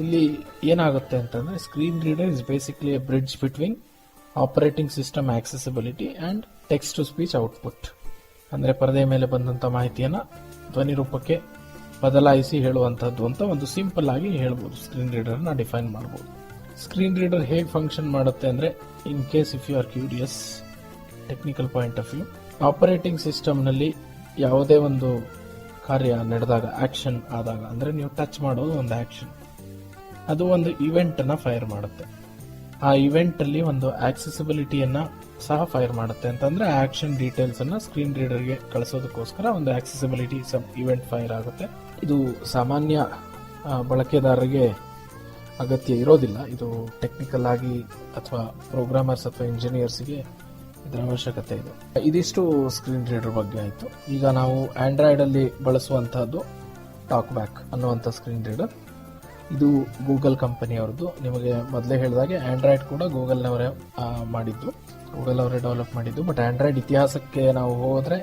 ಇಲ್ಲಿ ಏನಾಗುತ್ತೆ ಅಂತಂದ್ರೆ screen reader is basically a bridge between operating system accessibility and text to speech output. ಅಂದ್ರೆ ಪರದೆಯ ಮೇಲೆ ಬಂದಂತ ಮಾಹಿತಿಯನ್ನ ಧ್ವನಿ ರೂಪಕ್ಕೆ ಬದಲಾಯಿಸಿ ಹೇಳುವಂತಹದ್ದು ಅಂತ ಒಂದು ಸಿಂಪಲ್ ಆಗಿ ಹೇಳ್ಬೋದು. ಸ್ಕ್ರೀನ್ ರೀಡರ್ ನ ಡಿಫೈನ್ ಮಾಡಬಹುದು. ಸ್ಕ್ರೀನ್ ರೀಡರ್ ಹೇಗೆ ಫಂಕ್ಷನ್ ಮಾಡುತ್ತೆ ಅಂದ್ರೆ, in case if you are curious technical point of view, operating system ನಲ್ಲಿ ಯಾವುದೇ ಒಂದು ಕಾರ್ಯ ನಡೆದಾಗ, ಆಕ್ಷನ್ ಆದಾಗ, ಅಂದ್ರೆ ನೀವು ಟಚ್ ಮಾಡೋದು ಒಂದು ಆಕ್ಷನ್, ಅದು ಒಂದು ಇವೆಂಟ್ ಅನ್ನ ಫೈರ್ ಮಾಡುತ್ತೆ. ಆ ಇವೆಂಟ್ ಅಲ್ಲಿ ಒಂದು ಆಕ್ಸೆಸಿಬಿಲಿಟಿಯನ್ನ ಸಹ ಫೈರ್ ಮಾಡುತ್ತೆ. ಅಂತಂದ್ರೆ ಆಕ್ಷನ್ ಡೀಟೇಲ್ಸ್ ಅನ್ನ ಸ್ಕ್ರೀನ್ ರೀಡರ್ಗೆ ಕಳಿಸೋದಕ್ಕೋಸ್ಕರ ಒಂದು ಆಕ್ಸೆಸಿಬಿಲಿಟಿ ಸಬ್ ಇವೆಂಟ್ ಫೈರ್ ಆಗುತ್ತೆ. ಇದು ಸಾಮಾನ್ಯ ಬಳಕೆದಾರರಿಗೆ ಅಗತ್ಯ ಇರೋದಿಲ್ಲ. ಇದು ಟೆಕ್ನಿಕಲ್ ಆಗಿ ಅಥವಾ ಪ್ರೋಗ್ರಾಮರ್ಸ್ ಅಥವಾ ಇಂಜಿನಿಯರ್ಸ್ಗೆ ಇದರ ಅವಶ್ಯಕತೆ ಇದೆ. ಇದಿಷ್ಟು ಸ್ಕ್ರೀನ್ ರೀಡರ್ ಬಗ್ಗೆ ಆಯ್ತು. ಈಗ ನಾವು ಆಂಡ್ರಾಯ್ಡ್ ಅಲ್ಲಿ ಬಳಸುವಂತಹದ್ದು ಟಾಕ್ ಬ್ಯಾಕ್ ಅನ್ನುವಂಥ ಸ್ಕ್ರೀನ್ ರೀಡರ್. ಇದು ಗೂಗಲ್ ಕಂಪನಿಯವರದ್ದು. ನಿಮಗೆ ಮೊದಲೇ ಹೇಳಿದಾಗೆ ಆಂಡ್ರಾಯ್ಡ್ ಕೂಡ ಗೂಗಲ್ನವರೇ ಮಾಡಿದ್ದು, ಗೂಗಲ್ ಅವರೇ ಡೆವಲಪ್ ಮಾಡಿದ್ದು. ಬಟ್ ಆಂಡ್ರಾಯ್ಡ್ ಇತಿಹಾಸಕ್ಕೆ ನಾವು ಹೋದ್ರೆ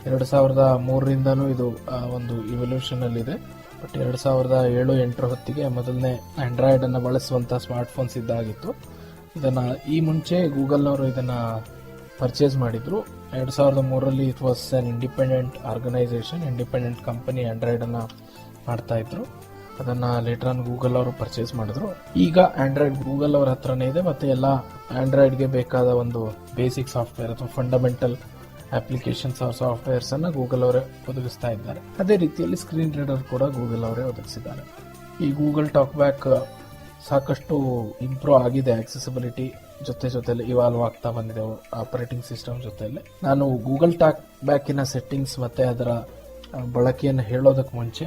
2003ರಿಂದನೂ ಇದು ಒಂದು ಇವಲ್ಯೂಷನ್ ಅಲ್ಲಿ ಇದೆ. ಬಟ್ 2007-8 ಹೊತ್ತಿಗೆ ಮೊದಲನೇ ಆಂಡ್ರಾಯ್ಡ್ ಅನ್ನ ಬಳಸುವಂತಹ ಸ್ಮಾರ್ಟ್ ಫೋನ್ಸ್ ಇದ್ದಾಗಿತ್ತು. ಇದನ್ನ ಈ ಮುಂಚೆ ಗೂಗಲ್ನವರು ಇದನ್ನ ಪರ್ಚೇಸ್ ಮಾಡಿದ್ರು. 2003ರಲ್ಲಿ it was an independent organisation, independent company Android ಅನ್ನ ಮಾಡ್ತಾ ಇದ್ರು. ಅದನ್ನ ಲೇಟರ್ ಆನ್ ಗೂಗಲ್ ಅವರು ಪರ್ಚೇಸ್ ಮಾಡಿದ್ರು. ಈಗ ಆಂಡ್ರಾಯ್ಡ್ ಗೂಗಲ್ ಅವರ ಹತ್ರನೇ ಇದೆ. ಮತ್ತೆ ಎಲ್ಲ ಆಂಡ್ರಾಯ್ಡ್ಗೆ ಬೇಕಾದ ಒಂದು ಬೇಸಿಕ್ ಸಾಫ್ಟ್ವೇರ್ ಅಥವಾ ಫಂಡಮೆಂಟಲ್ ಅಪ್ಲಿಕೇಶನ್ಸ್ ಆರ್ ಸಾಫ್ಟ್ವೇರ್ಸ್ ಅನ್ನ ಗೂಗಲ್ ಅವರೇ ಒದಗಿಸ್ತಾ ಇದ್ದಾರೆ. ಅದೇ ರೀತಿಯಲ್ಲಿ ಸ್ಕ್ರೀನ್ ರೀಡರ್ ಕೂಡ ಗೂಗಲ್ ಅವರೇ ಒದಗಿಸಿದ್ದಾರೆ. ಈ ಗೂಗಲ್ ಟಾಕ್ ಬ್ಯಾಕ್ ಸಾಕಷ್ಟು ಇಂಪ್ರೂವ್ ಆಗಿದೆ. ಆಕ್ಸೆಸಿಬಿಲಿಟಿ ಜೊತೆಲಿ ಇವಾಲ್ವ್ ಆಗ್ತಾ ಬಂದಿದೆ ಆಪರೇಟಿಂಗ್ ಸಿಸ್ಟಮ್ ಜೊತೆಯಲ್ಲಿ. ನಾನು ಗೂಗಲ್ ಟಾಕ್ ಬ್ಯಾಕಿನ ಸೆಟ್ಟಿಂಗ್ಸ್ ಮತ್ತೆ ಅದರ ಬಳಕೆಯನ್ನು ಹೇಳೋದಕ್ಕೆ ಮುಂಚೆ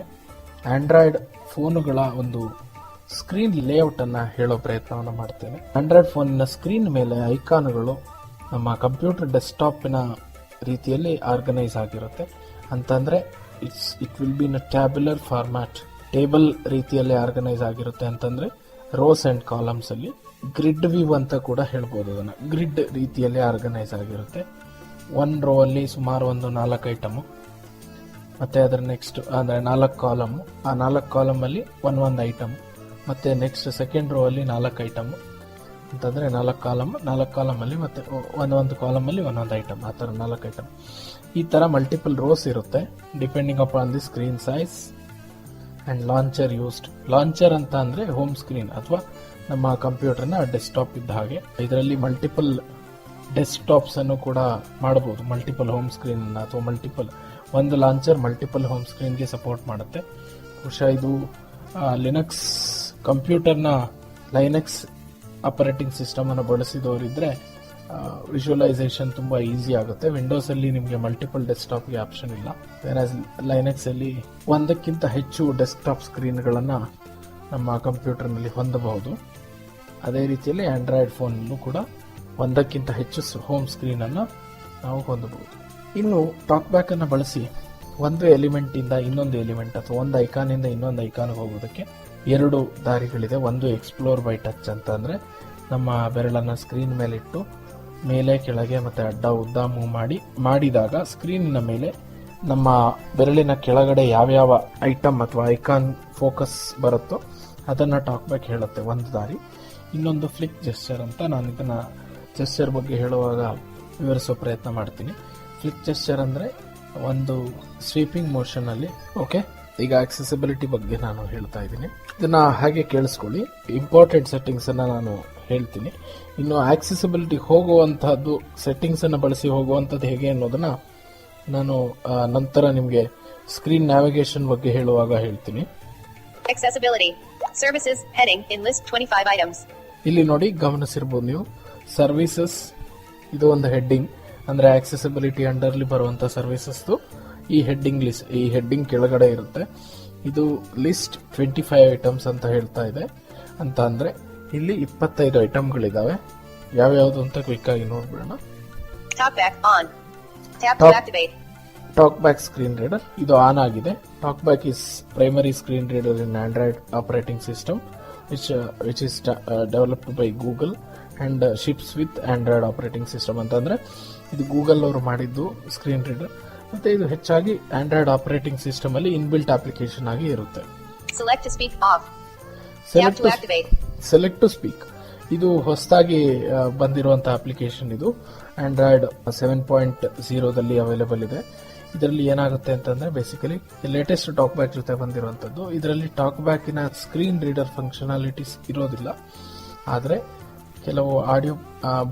ಆಂಡ್ರಾಯ್ಡ್ ಫೋನುಗಳ ಒಂದು ಸ್ಕ್ರೀನ್ ಲೇಔಟ್ ಅನ್ನ ಹೇಳೋ ಪ್ರಯತ್ನವನ್ನು ಮಾಡ್ತೇನೆ. ಆಂಡ್ರಾಯ್ಡ್ ಫೋನಿನ ಸ್ಕ್ರೀನ್ ಮೇಲೆ ಐಕಾನ್ಗಳು ನಮ್ಮ ಕಂಪ್ಯೂಟರ್ ಡೆಸ್ಕ್ಟಾಪಿನ ರೀತಿಯಲ್ಲಿ ಆರ್ಗನೈಸ್ ಆಗಿರುತ್ತೆ. ಅಂತಂದ್ರೆ it will be in a tabular format, table ರೀತಿಯಲ್ಲಿ ಆರ್ಗನೈಸ್ ಆಗಿರುತ್ತೆ. ಅಂತಂದ್ರೆ ರೋಸ್ ಅಂಡ್ ಕಾಲಮ್ಸ್ ಅಲ್ಲಿ ಗ್ರಿಡ್ ವ್ಯೂ ಅಂತ ಕೂಡ ಹೇಳ್ಬೋದು. ಅದನ್ನ ಗ್ರಿಡ್ ರೀತಿಯಲ್ಲಿ ಆರ್ಗನೈಸ್ ಆಗಿರುತ್ತೆ. ಒನ್ ರೋ ಅಲ್ಲಿ ಸುಮಾರು ಒಂದು 4 ಐಟಮ್, ಮತ್ತೆ ಅದರ ನೆಕ್ಸ್ಟ್ ಅಂದ್ರೆ 4 ಕಾಲಮ್, ಆ 4 ಕಾಲಮ್ ಅಲ್ಲಿ ಒಂದೊಂದು ಐಟಮ್, ಮತ್ತೆ ನೆಕ್ಸ್ಟ್ ಸೆಕೆಂಡ್ ರೋ ಅಲ್ಲಿ 4 ಐಟಮ್ ಅಂತಂದ್ರೆ 4 ಕಾಲಮ್ ಅಲ್ಲಿ ಮತ್ತೆ ಒಂದೊಂದು ಕಾಲಮ್ ಅಲ್ಲಿ ಒಂದೊಂದು ಐಟಮ್, ಆ ತರ 4 ಐಟಮ್. ಈ ತರ ಮಲ್ಟಿಪಲ್ ರೋಸ್ ಇರುತ್ತೆ depending upon the screen size and launcher used. Launcher ಅಂತ ಅಂದ್ರೆ ಹೋಮ್ ಸ್ಕ್ರೀನ್ ಅಥವಾ ನಮ್ಮ ಕಂಪ್ಯೂಟರ್ನ ಡೆಸ್ಕ್ಟಾಪ್ ಇದ್ದ ಹಾಗೆ. ಇದರಲ್ಲಿ ಮಲ್ಟಿಪಲ್ ಡೆಸ್ಕ್ಟಾಪ್ಸ್ ಅನ್ನು ಕೂಡ ಮಾಡಬಹುದು, ಮಲ್ಟಿಪಲ್ ಹೋಮ್ ಸ್ಕ್ರೀನ್ ಅಥವಾ ಮಲ್ಟಿಪಲ್ ಒಂದು ಲಾಂಚರ್ ಮಲ್ಟಿಪಲ್ ಹೋಮ್ ಸ್ಕ್ರೀನ್ಗೆ ಸಪೋರ್ಟ್ ಮಾಡುತ್ತೆ. ಬಹುಶಃ ಇದು ಲಿನಕ್ಸ್ ಕಂಪ್ಯೂಟರ್ನ ಲೈನಕ್ಸ್ ಆಪರೇಟಿಂಗ್ ಸಿಸ್ಟಮ್ ಅನ್ನು ಬಳಸಿದವರಿದ್ರೆ ವಿಜುವಲೈಸೇಷನ್ ತುಂಬಾ ಈಸಿ ಆಗುತ್ತೆ. ವಿಂಡೋಸ್ ಅಲ್ಲಿ ನಿಮಗೆ ಮಲ್ಟಿಪಲ್ ಡೆಸ್ಕ್ಟಾಪ್ಗೆ ಆಪ್ಷನ್ ಇಲ್ಲ, ಲೈನಕ್ಸ್ ಅಲ್ಲಿ ಒಂದಕ್ಕಿಂತ ಹೆಚ್ಚು ಡೆಸ್ಕ್ಟಾಪ್ ಸ್ಕ್ರೀನ್ಗಳನ್ನ ನಮ್ಮ ಕಂಪ್ಯೂಟರ್ನಲ್ಲಿ ಹೊಂದಬಹುದು. ಅದೇ ರೀತಿಯಲ್ಲಿ ಆಂಡ್ರಾಯ್ಡ್ ಫೋನ್ನಲ್ಲೂ ಕೂಡ ಒಂದಕ್ಕಿಂತ ಹೆಚ್ಚು ಹೋಮ್ ಸ್ಕ್ರೀನ್ ಅನ್ನು ನಾವು ಹೊಂದಬಹುದು. ಇನ್ನು ಟಾಕ್ ಬ್ಯಾಕ್ ಅನ್ನು ಬಳಸಿ ಒಂದು ಎಲಿಮೆಂಟ್ ಇಂದ ಇನ್ನೊಂದು ಎಲಿಮೆಂಟ್ ಅಥವಾ ಒಂದು ಐಕಾನ್ ಇಂದ ಇನ್ನೊಂದು ಐಕಾನ್ ಹೋಗೋದಕ್ಕೆ 2 ದಾರಿಗಳಿದೆ. ಒಂದು ಎಕ್ಸ್ಪ್ಲೋರ್ ಬೈ ಟಚ್ ಅಂತ ಅಂದ್ರೆ ನಮ್ಮ ಬೆರಳನ್ನ ಸ್ಕ್ರೀನ್ ಮೇಲೆ ಇಟ್ಟು ಮೇಲೆ ಕೆಳಗೆ ಮತ್ತೆ ಅಡ್ಡ ಉದ್ದ ಮೂವ್ ಮಾಡಿದಾಗ ಸ್ಕ್ರೀನಿನ ಮೇಲೆ ನಮ್ಮ ಬೆರಳಿನ ಕೆಳಗಡೆ ಯಾವ್ಯಾವ ಐಟಮ್ ಅಥವಾ ಐಕಾನ್ ಫೋಕಸ್ ಬರುತ್ತೋ ಅದನ್ನ ಟಾಕ್ ಬ್ಯಾಕ್ ಹೇಳುತ್ತೆ, ಒಂದು ದಾರಿ. ಇನ್ನೊಂದು ಫ್ಲಿಕ್ ಜೆಸ್ಚರ್ ಅಂತ, ನಾನು ಇದನ್ನ ಜೆಸ್ಚರ್ ಬಗ್ಗೆ ಹೇಳುವಾಗ ವಿವರಿಸೋ ಪ್ರಯತ್ನ ಮಾಡ್ತೀನಿ. ಫ್ಲಿಕ್ ಜೆಸ್ಚರ್ ಅಂದ್ರೆ ಒಂದು ಸ್ವೀಪಿಂಗ್ ಮೋಷನ್ ಅಲ್ಲಿ. ಓಕೆ, ಈಗ ಆಕ್ಸೆಸಿಬಿಲಿಟಿ ಬಗ್ಗೆ ನಾನು ಹೇಳ್ತಾ ಇದ್ದೀನಿ, ಇದನ್ನ ಹಾಗೆ ಕೇಳಿಸ್ಕೊಳ್ಳಿ. ಇಂಪಾರ್ಟೆಂಟ್ ಸೆಟ್ಟಿಂಗ್ಸ್ ಅನ್ನ ನಾನು ಹೇಳ್ತೀನಿ. ಇನ್ನು ಆಕ್ಸೆಸಿಬಿಲಿಟಿ ಹೋಗುವಂತಹದ್ದು, ಸೆಟ್ಟಿಂಗ್ಸ್ ಅನ್ನ ಬಳಸಿ ಹೋಗುವಂತದ್ದು ಹೇಗೆ ಅನ್ನೋದನ್ನ ನಾನು ನಂತರ ನಿಮ್ಗೆ ಸ್ಕ್ರೀನ್ ನ್ಯಾವಿಗೇಷನ್ ಬಗ್ಗೆ ಹೇಳುವಾಗ ಹೇಳ್ತೀನಿ. Accessibility. Services heading in list 25 items. ಇಲ್ಲಿ ನೋಡಿ, ಗಮನಿಸಿರ್ಬೋದು ನೀವು, ಸರ್ವಿಸಸ್ ಇದು ಒಂದು ಹೆಡ್ಡಿಂಗ್, ಅಂದ್ರೆ ಆಕ್ಸೆಸಿಬಿಲಿಟಿ ಅಂಡರ್ಲಿ ಬರುವಂತ ಸರ್ವಿಸಸ್ ಈ ಹೆಡ್ಡಿಂಗ್ ಕೆಳಗಡೆ ಇರುತ್ತೆ. ಇದು ಲಿಸ್ಟ್ 25 ಐಟಮ್ಸ್ ಅಂತ ಹೇಳ್ತಾ ಇದೆ. ಅಂತ ಅಂದ್ರೆ ಇಲ್ಲಿ 25 ಐಟಮ್ಗಳಿದಾವೆ. ಯಾವ್ಯಾವ್ದು ಅಂತ ಕ್ವಿಕ್ ಆಗಿ ನೋಡ್ಬಿಡೋಣ. Talk back on. Tap to activate. Talk back screen reader ಇದು ಆನ್ ಆಗಿದೆ. Talk back is primary screen reader in Android operating system which is developed by Google and ships with Android operating system. ಅಂತಂದ್ರೆ ಇದು Google ಅವರು ಮಾಡಿದ್ದು screen reader, ಮತ್ತೆ ಇದು ಹೆಚ್ಚಾಗಿ Android operating system ಅಲ್ಲಿ ಇನ್ಬಿಲ್ಟ್ ಅಪ್ಲಿಕೇಶನ್ ಆಗಿ ಇರುತ್ತೆ. Select to speak off. Tap to activate. Select to speak ಇದು ಹೊಸದಾಗಿ ಬಂದಿರುವಂತಹ ಅಪ್ಲಿಕೇಶನ್. ಇದು ಆಂಡ್ರಾಯ್ಡ್ 7.0 ದಲ್ಲಿ ಅವೈಲೇಬಲ್ ಇದೆ. ಇದರಲ್ಲಿ ಏನಾಗುತ್ತೆ ಅಂತಂದ್ರೆ ಬೇಸಿಕಲಿ ಲೇಟೆಸ್ಟ್ ಟಾಕ್ ಬ್ಯಾಕ್ ಜೊತೆ ಬಂದಿರುವಂತದ್ದು. ಇದರಲ್ಲಿ ಟಾಕ್ ಬ್ಯಾಕಿನ ಸ್ಕ್ರೀನ್ ರೀಡರ್ ಫಂಕ್ಷನಾಲಿಟೀಸ್ ಇರೋದಿಲ್ಲ, ಆದ್ರೆ ಕೆಲವು ಆಡಿಯೋ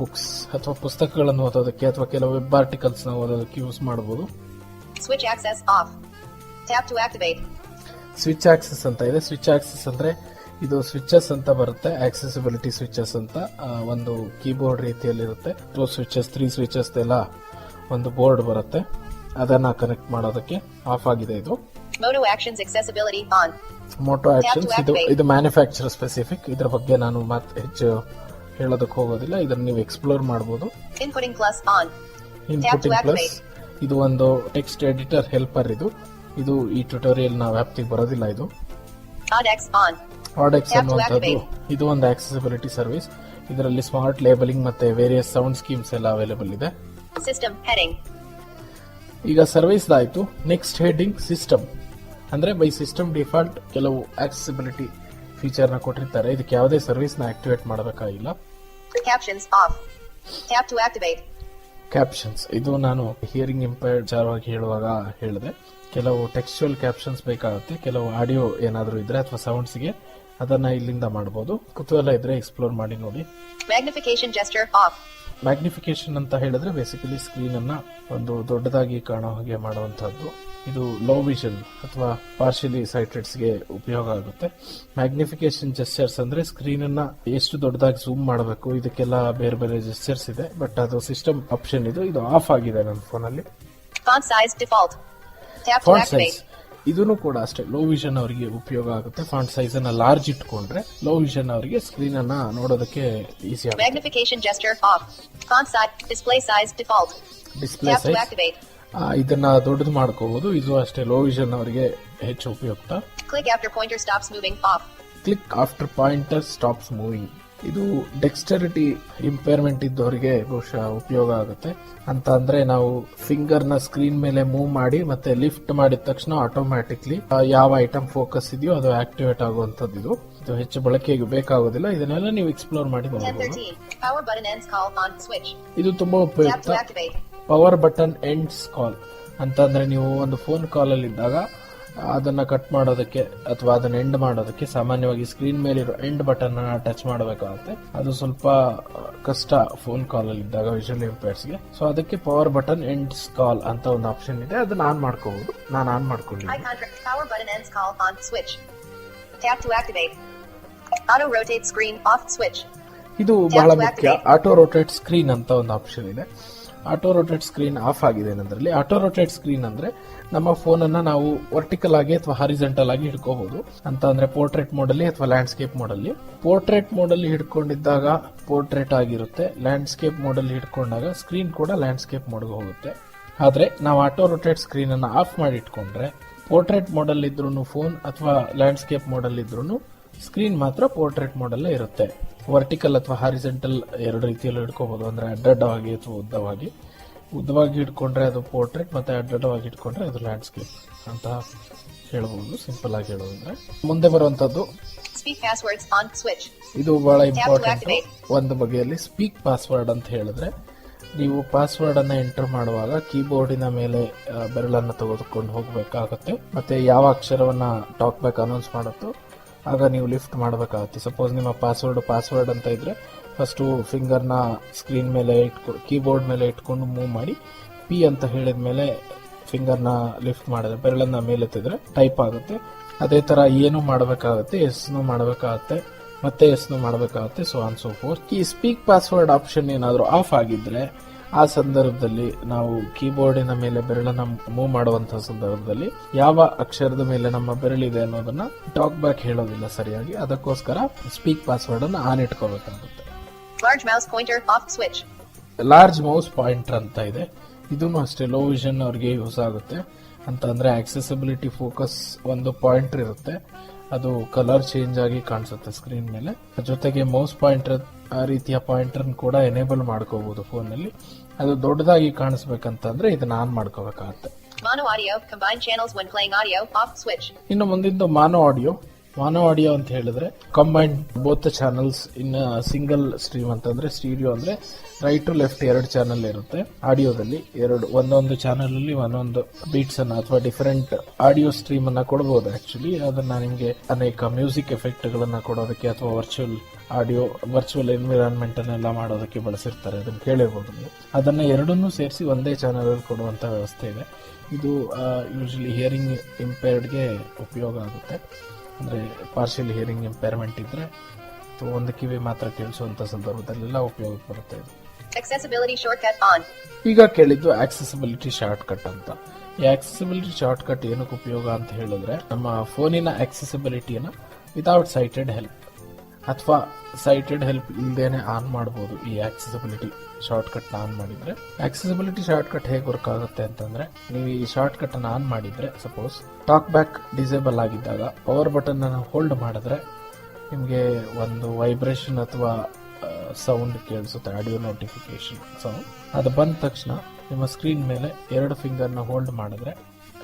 ಬುಕ್ಸ್ ಅಥವಾ ಪುಸ್ತಕಗಳನ್ನು ಓದೋದಕ್ಕೆ ಅಥವಾ ಕೆಲವು ವೆಬ್ ಆರ್ಟಿಕಲ್ಸ್ ನ ಓದೋದಕ್ಕೆ ಯೂಸ್ ಮಾಡಬಹುದು. Switch access off. Tap to activate. Switch access ಅಂತ ಇದೆ. ಸ್ವಿಚ್ ಆಕ್ಸೆಸ್ ಅಂದ್ರೆ ಇದು ಸ್ವಿಚಸ್ ಅಂತ ಬರುತ್ತೆ, ಆಕ್ಸೆಸಿಬಿಲಿಟಿ ಸ್ವಿಚಸ್ ಅಂತ ಒಂದು ಕೀಬೋರ್ಡ್ ರೀತಿಯಲ್ಲಿರುತ್ತೆ. 2 ಸ್ವಿಚಸ್ 3 ಸ್ವಿಚಸ್ ಎಲ್ಲ ಒಂದು ಬೋರ್ಡ್ ಬರುತ್ತೆ, ಅದನ್ನ ಕನೆಕ್ಟ್ ಮಾಡೋದಕ್ಕೆ ಆಫ್ ಆಗಿದೆ. ಇದು Moto actions accessibility on. Moto actions ಇದು ಮ್ಯಾನುಫ್ಯಾಕ್ಚರ್ ಸ್ಪೆಸಿಫಿಕ್. ಇದರ ಬಗ್ಗೆ ನಾನು ಮತ್ತೆ ಹೆಚ್ಚು ಹೇಳೋದಕ್ಕೆ ಹೋಗೋದಿಲ್ಲ, ಇದನ್ನ ನೀವು ಎಕ್ಸ್ಪ್ಲೋರ್ ಮಾಡಬಹುದು. Inputting plus on. ಇನ್ಪುಟಿಂಗ್ ಪ್ಲಸ್ ಇದು ಒಂದು ಟೆಕ್ಸ್ಟ್ ಎಡಿಟರ್ ಹೆಲ್ಪರ್. ಇದು ಈ ಟ್ಯುಟೋರಿಯಲ್ ನ ವ್ಯಾಪ್ತಿಗೆ ಬರೋದಿಲ್ಲ. ಇದು Audex on. ಆಡೆಕ್ಸ್ ಅನ್ನುವಂಥದ್ದು ಇದು ಒಂದು ಆಕ್ಸೆಸಿಬಿಲಿಟಿ ಸರ್ವಿಸ್. ಇದರಲ್ಲಿ ಸ್ಮಾರ್ಟ್ ಲೇಬಲಿಂಗ್ ಮತ್ತೆ ವೇರಿಯಸ್ ಸೌಂಡ್ ಸ್ಕೀಮ್ಸ್ ಎಲ್ಲ ಅವೈಲೇಬಲ್ ಇದೆ. System heading. ಈಗ ಸರ್ವಿಸ್ ಆಯ್ತು. Next heading system. ಅಂದ್ರೆ ಬೈ ಸಿಸ್ಟಮ್ ಡಿಫಾಲ್ಟ್ ಕೆಲವು ಆಕ್ಸೆಸಿಬಿಲಿಟಿ ಫೀಚರ್ ನ ಕೊಟ್ಟಿರ್ತಾರೆ, ಇದಕ್ಕೆ ಯಾವುದೇ ಸರ್ವಿಸ್ ನ ಆಕ್ಟಿವೇಟ್ ಮಾಡಬೇಕಾಗಿಲ್ಲ. Captions off. Tap to activate. Captions ಇದು ನಾನು ಹಿಯರಿಂಗ್ ಇಂಪೇರ್ಡ್ ವಿಚಾರವಾಗಿ ಹೇಳುವಾಗ ಹೇಳಿದೆ. ಕೆಲವು ಟೆಕ್ಸ್ಚುಯಲ್ ಕ್ಯಾಪ್ಷನ್ಸ್ ಬೇಕಾಗುತ್ತೆ, ಕೆಲವು ಆಡಿಯೋ ಏನಾದರೂ ಇದ್ರೆ ಅಥವಾ ಸೌಂಡ್ಸ್ಗೆ ಅದನ್ನ ಇಲ್ಲಿಂದ ಮಾಡಬಹುದು. ಕುತೂಹಲ ಇದ್ರೆ ಎಕ್ಸ್ಪ್ಲೋರ್ ಮಾಡಿ ನೋಡಿ. Magnification gesture off. ಮ್ಯಾಗ್ನಿಫಿಕೇಶನ್ ಅಂತ ಹೇಳಿದ್ರೆ ಬೇಸಿಕಲಿ ಸ್ಕ್ರೀನ್ ಅನ್ನ ಒಂದು ದೊಡ್ಡದಾಗಿ ಕಾಣೋ ಹಾಗೆ ಮಾಡುವಂತಹದ್ದು. ಇದು ಲೋ ವಿಷನ್ ಅಥವಾ ಪಾರ್ಷಿಯಲಿ ಸೈಟೆಡ್ಸ್ ಗೆ ಉಪಯೋಗ ಆಗುತ್ತೆ. ಮ್ಯಾಗ್ನಿಫಿಕೇಶನ್ ಜೆಸ್ಚರ್ಸ್ ಅಂದ್ರೆ ಸ್ಕ್ರೀನ್ ಅನ್ನ ಎಷ್ಟು ದೊಡ್ಡದಾಗಿ ಝೂಮ್ ಮಾಡಬೇಕು, ಇದಕ್ಕೆಲ್ಲ ಬೇರೆ ಬೇರೆ ಜೆಸ್ಚರ್ಸ್ ಇದೆ, ಬಟ್ ಅದು ಸಿಸ್ಟಮ್ ಆಪ್ಷನ್. ಇದು ಆಫ್ ಆಗಿದೆ ನನ್ನ ಫೋನ್ ಅಲ್ಲಿ. Font size default. Tap to font activate. Size ಇದನ್ನು ಕೂಡ ಅಷ್ಟೇ ಲೋ ವಿಷನ್ ಅವರಿಗೆ ಉಪಯೋಗ ಆಗುತ್ತೆ. ಫಾಂಟ್ ಸೈಜ್ ಅನ್ನ ಲಾರ್ಜ್ ಇಟ್ಕೊಂಡ್ರೆ ಲೋ ವಿಷನ್ ಅವರಿಗೆ ಸ್ಕ್ರೀನ್ ಅನ್ನ ನೋಡೋದಕ್ಕೆ ಈಸಿ ಆಗುತ್ತೆ. Magnification gesture off. Font size display size default. Display Tap to size activate. ಇದನ್ನ ದೊಡ್ಡದು ಮಾಡ್ಕೋಬಹುದು. ಇದು ಅಷ್ಟೇ ಲೋ ವಿಷನ್ ಅವರಿಗೆ ಹೆಚ್ಚು ಉಪಯುಕ್ತ. Click after pointer stops moving off. Click after pointer stops moving ಇದು ಡೆಕ್ಸ್ಟರಿಟಿ ಇಂಪೇರ್ಮೆಂಟ್ ಇದ್ದವರಿಗೆ ಬಹುಶಃ ಉಪಯೋಗ ಆಗುತ್ತೆ. ಅಂತ ಅಂದ್ರೆ ನಾವು ಫಿಂಗರ್ ನ ಸ್ಕ್ರೀನ್ ಮೇಲೆ ಮೂವ್ ಮಾಡಿ ಮತ್ತೆ ಲಿಫ್ಟ್ ಮಾಡಿದ ತಕ್ಷಣ ಆಟೋಮ್ಯಾಟಿಕ್ಲಿ ಯಾವ ಐಟಮ್ ಫೋಕಸ್ ಇದೆಯೋ ಅದು ಆಕ್ಟಿವೇಟ್ ಆಗುವಂತದ್ದು. ಇದು ಹೆಚ್ಚು ಬಳಕೆಗೆ ಬೇಕಾಗೋದಿಲ್ಲ. ಇದನ್ನೆಲ್ಲ ನೀವು ಎಕ್ಸ್ಪ್ಲೋರ್ ಮಾಡಿ ನೋಡಬಹುದು. Power button ends call on switch. ಇದು ತುಂಬಾ Tap to ಉಪಯುಕ್ತ. activate. ಪವರ್ ಬಟನ್ ಎಂಡ್ಸ್ ಕಾಲ್ ಅಂತಂದ್ರೆ ನೀವು ಒಂದು ಫೋನ್ ಕಾಲ್ ಅಲ್ಲಿ ಇದ್ದಾಗ ಅದನ್ನ ಕಟ್ ಮಾಡೋದಕ್ಕೆ ಅಥವಾ ಅದನ್ನ ಎಂಡ್ ಮಾಡೋದಕ್ಕೆ ಸಾಮಾನ್ಯವಾಗಿ ಸ್ಕ್ರೀನ್ ಮೇಲಿರೋ ಎಂಡ್ ಬಟನ್ ಅನ್ನ ಟಚ್ ಮಾಡಬೇಕಾಗುತ್ತೆ. ಅದು ಸ್ವಲ್ಪ ಕಷ್ಟ ಫೋನ್ ಕಾಲ್ ಅಲ್ಲಿ ಇದ್ದಾಗ ವಿಷುವಲ್ ಇಂಪೇರ್ಸ್ಗೆ. ಸೊ ಅದಕ್ಕೆ ಪವರ್ ಬಟನ್ ಎಂಡ್ಸ್ ಕಾಲ್ ಅಂತ ಒಂದು ಆಪ್ಷನ್ ಇದೆ. ಅದನ್ನ ಆನ್ ಮಾಡ್ಕೋಬಹುದು. ನಾನು ಆನ್ ಮಾಡ್ಕೊಂಡಿದ್ದೀನಿ. High contrast. Power button ends call on switch. Tap to activate. Auto rotate screen off switch. ಇದು ಬಹಳ ಮುಖ್ಯ. ಆಟೋ ರೋಟೇಟ್ ಸ್ಕ್ರೀನ್ ಅಂತ ಒಂದು ಆಪ್ಷನ್ ಇದೆ. ಆಟೋ ರೋಟೇಟ್ ಸ್ಕ್ರೀನ್ ಆಫ್ ಆಗಿದೆ ಏನಂದ್ರಲ್ಲಿ. ಆಟೋ ರೋಟೇಟ್ ಸ್ಕ್ರೀನ್ ಅಂದ್ರೆ ನಮ್ಮ ಫೋನ್ ಅನ್ನ ನಾವು ವರ್ಟಿಕಲ್ ಆಗಿ ಅಥವಾ ಹಾರಿಜೆಂಟಲ್ ಆಗಿ ಹಿಡ್ಕೋಬಹುದು. ಅಂತ ಅಂದ್ರೆ ಪೋರ್ಟ್ರೇಟ್ ಮೋಡ್ ಅಲ್ಲಿ ಅಥವಾ ಲ್ಯಾಂಡ್ಸ್ಕೇಪ್ ಮೋಡ್ ಅಲ್ಲಿ. ಪೋರ್ಟ್ರೇಟ್ ಮೋಡ್ ಅಲ್ಲಿ ಹಿಡ್ಕೊಂಡಿದ್ದಾಗ ಪೋರ್ಟ್ರೇಟ್ ಆಗಿರುತ್ತೆ. ಲ್ಯಾಂಡ್ಸ್ಕೇಪ್ ಮೋಡ್ ಅಲ್ಲಿ ಹಿಡ್ಕೊಂಡಾಗ ಸ್ಕ್ರೀನ್ ಕೂಡ ಲ್ಯಾಂಡ್ಸ್ಕೇಪ್ ಮೋಡ್ಗೆ ಹೋಗುತ್ತೆ. ಆದ್ರೆ ನಾವು ಆಟೋ ರೋಟೇಟ್ ಸ್ಕ್ರೀನ್ ಅನ್ನ ಆಫ್ ಮಾಡಿ ಇಟ್ಕೊಂಡ್ರೆ ಪೋರ್ಟ್ರೇಟ್ ಮೋಡ್ ಅಲ್ಲಿ ಇದ್ರೂ ಫೋನ್ ಅಥವಾ ಲ್ಯಾಂಡ್ಸ್ಕೇಪ್ ಮೋಡ್ ಅಲ್ಲಿ ಇದ್ರೂ ಸ್ಕ್ರೀನ್ ಮಾತ್ರ ಪೋರ್ಟ್ರೇಟ್ ಮೋಡ್ ಅಲ್ಲೇ ಇರುತ್ತೆ. ವರ್ಟಿಕಲ್ ಅಥವಾ ಹಾರಿಜೆಂಟಲ್ ಎರಡು ರೀತಿಯಲ್ಲಿ ಹಿಡ್ಕೋಬಹುದು. ಅಂದ್ರೆ ಅಡ್ಡಡ್ಡವಾಗಿ ಅಥವಾ ಉದ್ದವಾಗಿ ಹಿಡ್ಕೊಂಡ್ರೆ ಅದು ಪೋರ್ಟ್ರೇಟ್, ಮತ್ತೆ ಅಡ್ಡಡ್ಡವಾಗಿ ಹಿಡ್ಕೊಂಡ್ರೆ ಅದು ಲ್ಯಾಂಡ್ಸ್ಕೇಪ್ ಅಂತ ಹೇಳಬಹುದು. ಸಿಂಪಲ್ ಆಗಿ ಹೇಳೋದಂದ್ರೆ ಮುಂದೆ ಬರುವಂತದ್ದು Speak passwords on switch. ಇದು ಬಹಳ ಇಂಪಾರ್ಟೆಂಟ್. ಒಂದು ಬಗೆಯಲ್ಲಿ ಸ್ಪೀಕ್ ಪಾಸ್ವರ್ಡ್ ಅಂತ ಹೇಳಿದ್ರೆ ನೀವು ಪಾಸ್ವರ್ಡ್ ಅನ್ನ ಎಂಟರ್ ಮಾಡುವಾಗ ಕೀಬೋರ್ಡಿನ ಮೇಲೆ ಬೆರಳನ್ನು ತೆಗೆದುಕೊಂಡು ಹೋಗಬೇಕಾಗುತ್ತೆ. ಮತ್ತೆ ಯಾವ ಅಕ್ಷರವನ್ನ ಟಾಕ್ ಬ್ಯಾಕ್ ಅನೌನ್ಸ್ ಮಾಡುತ್ತೋ ಆಗ ನೀವು ಲಿಫ್ಟ್ ಮಾಡಬೇಕಾಗುತ್ತೆ. ಸಪೋಸ್ ನಿಮ್ಮ ಪಾಸ್ವರ್ಡ್ ಅಂತ ಇದ್ರೆ ಫಸ್ಟ್ ಫಿಂಗರ್ ನ ಸ್ಕ್ರೀನ್ ಮೇಲೆ ಕೀಬೋರ್ಡ್ ಮೇಲೆ ಇಟ್ಕೊಂಡು ಮೂವ್ ಮಾಡಿ ಪಿ ಅಂತ ಹೇಳಿದ ಮೇಲೆ ಫಿಂಗರ್ ನ ಲಿಫ್ಟ್ ಮಾಡಿದ್ರೆ ಬೆರಳನ್ನ ಮೇಲೆತ್ತಿದ್ರೆ ಟೈಪ್ ಆಗುತ್ತೆ. ಅದೇ ತರ ಏನು ಮಾಡಬೇಕಾಗುತ್ತೆ, ಎಸ್ನು ಮಾಡಬೇಕಾಗುತ್ತೆ, ಮತ್ತೆ ಎಸ್ನು ಮಾಡಬೇಕಾಗುತ್ತೆ, ಸೊ ಆನ್ ಸೋ ಫೋರ್ತ್. ಈ ಸ್ಪೀಕ್ ಪಾಸ್ವರ್ಡ್ ಆಪ್ಷನ್ ಏನಾದರೂ ಆಫ್ ಆಗಿದ್ರೆ ಆ ಸಂದರ್ಭದಲ್ಲಿ ನಾವು ಕೀಬೋರ್ಡಿನ ಮೇಲೆ ಬೆರಳನ್ನ ಮೂವ್ ಮಾಡುವಂತಹ ಸಂದರ್ಭದಲ್ಲಿ ಯಾವ ಅಕ್ಷರದ ಮೇಲೆ ನಮ್ಮ ಬೆರಳಿದೆ ಅನ್ನೋದನ್ನ ಟಾಕ್ ಬ್ಯಾಕ್ ಹೇಳೋದಿಲ್ಲ ಸರಿಯಾಗಿ. ಅದಕ್ಕೋಸ್ಕರ ಸ್ಪೀಕ್ ಪಾಸ್ವರ್ಡ್ ಅನ್ನ ಆನ್ ಇಟ್ಕೋಬೇಕಾಗುತ್ತೆ. Large mouse pointer off switch. Large mouse pointer ಅಂತ ಇದೆ. ಇದನ್ನು ಅಷ್ಟೇ ಲೋ ವಿಷನ್ ಅವ್ರಿಗೆ ಯೂಸ್ ಆಗುತ್ತೆ. ಅಂತ ಅಂದ್ರೆ ಆಕ್ಸೆಸಿಬಿಲಿಟಿ ಫೋಕಸ್ ಒಂದು ಪಾಯಿಂಟರ್ ಇರುತ್ತೆ. ಅದು ಕಲರ್ ಚೇಂಜ್ ಆಗಿ ಕಾಣಿಸುತ್ತೆ ಸ್ಕ್ರೀನ್ ಮೇಲೆ. ಜೊತೆಗೆ ಮೌಸ್ ಪಾಯಿಂಟರ್ ಆ ರೀತಿಯ ಪಾಯಿಂಟರ್ ಕೂಡ ಎನೇಬಲ್ ಮಾಡ್ಕೋಬಹುದು ಫೋನ್ ಅಲ್ಲಿ. ಅದು ದೊಡ್ಡದಾಗಿ ಕಾಣಿಸ್ಬೇಕಂತಂದ್ರೆ ಇದನ್ನ ಆನ್ ಮಾಡ್ಕೋಬೇಕಾಗುತ್ತೆ. Mono audio combine channels when playing audio off switch. ಇನ್ನು ಮುಂದಿದ್ದು ಮಾನೋ ಆಡಿಯೋ ಅಂತ ಹೇಳಿದ್ರೆ combined both channels in single stream ಅಂತಂದ್ರೆ ಸ್ಟೀರಿಯೋ ಅಂದ್ರೆ ರೈಟ್ ಟು ಲೆಫ್ಟ್ ಎರಡು ಚಾನಲ್ ಇರುತ್ತೆ. ಆಡಿಯೋದಲ್ಲಿ ಒಂದೊಂದು ಚಾನಲ್ ಅಲ್ಲಿ ಒಂದೊಂದು ಬೀಟ್ಸ್ ಅನ್ನ ಅಥವಾ ಡಿಫರೆಂಟ್ ಆಡಿಯೋ ಸ್ಟ್ರೀಮ್ ಅನ್ನ ಕೊಡಬಹುದು. ಆಕ್ಚುಲಿ ಅದನ್ನ ನಿಮಗೆ ಅನೇಕ ಮ್ಯೂಸಿಕ್ ಎಫೆಕ್ಟ್ ಗಳನ್ನ ಕೊಡೋದಕ್ಕೆ ಅಥವಾ ವರ್ಚುವಲ್ ಎನ್ವಿರಾನ್ಮೆಂಟ್ ಅನ್ನೆಲ್ಲ ಮಾಡೋದಕ್ಕೆ ಬಳಸಿರ್ತಾರೆ. ಅದನ್ನ ಕೇಳಿರ್ಬೋದು ನೀವು. ಅದನ್ನ ಎರಡನ್ನೂ ಸೇರಿಸಿ ಒಂದೇ ಚಾನಲ್ ಅಲ್ಲಿ ಕೊಡುವಂತ ವ್ಯವಸ್ಥೆ ಇದೆ. ಇದು ಯೂಶಲಿ ಹಿಯರಿಂಗ್ ಇಂಪೇರ್ಡ್ಗೆ ಉಪಯೋಗ ಆಗುತ್ತೆ. ಅಂದ್ರೆ ಪಾರ್ಷಿಯಲ್ ಹಿಯರಿಂಗ್ ಇಂಪೇರ್ಮೆಂಟ್ ಇದ್ರೆ ಒಂದು ಕಿವಿ ಮಾತ್ರ ಕೇಳಿಸುವಂತ ಸಂದರ್ಭದಲ್ಲೆಲ್ಲ ಉಪಯೋಗಕ್ಕೆ ಬರುತ್ತೆ ಇದು. Accessibility shortcut on. ಈಗ ಕೇಳಿದ್ದು ಆಕ್ಸೆಸಿಬಿಲಿಟಿ ಶಾರ್ಟ್ ಕಟ್ ಅಂತ. ಈ ಆಕ್ಸೆಸಿಬಿಲಿಟಿ ಶಾರ್ಟ್ ಕಟ್ ಏನಕ್ಕೆ ಉಪಯೋಗ ಅಂತ ಹೇಳಿದ್ರೆ ನಮ್ಮ ಫೋನಿನ ಆಕ್ಸೆಸಿಬಿಲಿಟಿಯನ್ನ ವಿತೌಟ್ ಸೈಟೆಡ್ ಹೆಲ್ಪ್ ಅಥವಾ ಸೈಟೆಡ್ ಹೆಲ್ಪ್ ಇಲ್ದೇನೆ ಆನ್ ಮಾಡಬಹುದು. ಈ ಆಕ್ಸೆಸಿಬಿಲಿಟಿ ಶಾರ್ಟ್ ಕಟ್ ಆನ್ ಮಾಡಿದ್ರೆ ಆಕ್ಸೆಸಿಬಿಲಿಟಿ ಶಾರ್ಟ್ ಕಟ್ ಹೇಗೆ ವರ್ಕ್ ಆಗುತ್ತೆ ಅಂತಂದ್ರೆ ನೀವು ಈ ಶಾರ್ಟ್ ಕಟ್ ಅನ್ನು ಆನ್ ಮಾಡಿದ್ರೆ ಸಪೋಸ್ ಟಾಕ್ ಬ್ಯಾಕ್ ಡಿಸೇಬಲ್ ಆಗಿದ್ದಾಗ ಪವರ್ ಬಟನ್ ಅನ್ನು ಹೋಲ್ಡ್ ಮಾಡಿದ್ರೆ ನಿಮಗೆ ಒಂದು ವೈಬ್ರೇಷನ್ ಅಥವಾ ಸೌಂಡ್ ಕೇಳಿಸುತ್ತೆ, ಆಡಿಯೋ ನೋಟಿಫಿಕೇಶನ್ ಸೌಂಡ್. ಅದು ಬಂದ ತಕ್ಷಣ ನಿಮ್ಮ ಸ್ಕ್ರೀನ್ ಮೇಲೆ ಎರಡು ಫಿಂಗರ್ ನ ಹೋಲ್ಡ್ ಮಾಡಿದ್ರೆ